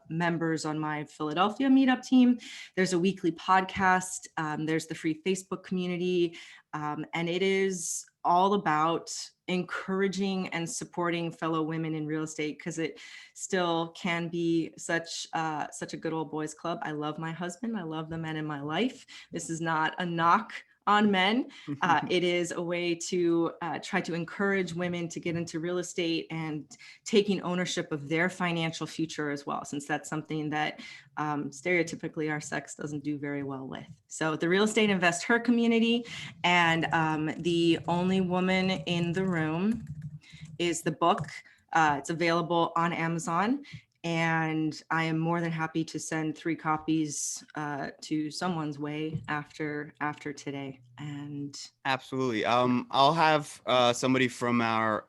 members on my Philadelphia meetup team. There's a weekly podcast. There's the free Facebook community. And it is all about encouraging and supporting fellow women in real estate, because it still can be such a good old boys club. I love my husband. I love the men in my life. This is not a knock on men. It is a way to try to encourage women to get into real estate and taking ownership of their financial future as well, since that's something that stereotypically our sex doesn't do very well with. So the Real Estate Invest Her community, and The Only Woman in the Room is the book. It's available on Amazon. And I am more than happy to send 3 copies to someone's way after today. And absolutely. I'll have somebody from our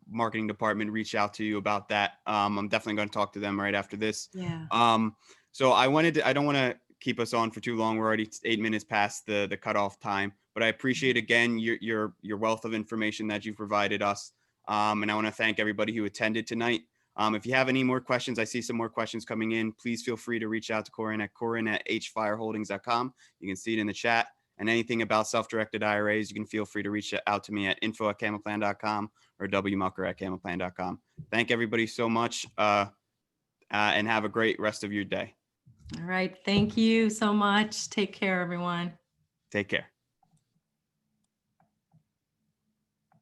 marketing department reach out to you about that. I'm definitely going to talk to them right after this. Yeah. So I don't want to keep us on for too long. We're already 8 minutes past the cutoff time, but I appreciate again your wealth of information that you've provided us. And I want to thank everybody who attended tonight. If you have any more questions, I see some more questions coming in. Please feel free to reach out to Corinn at hearthfireholdings.com. You can see it in the chat. And anything about self-directed IRAs, you can feel free to reach out to me at info@camaplan.com or wmucker@camaplan.com. Thank everybody so much, and have a great rest of your day. All right. Thank you so much. Take care, everyone. Take care.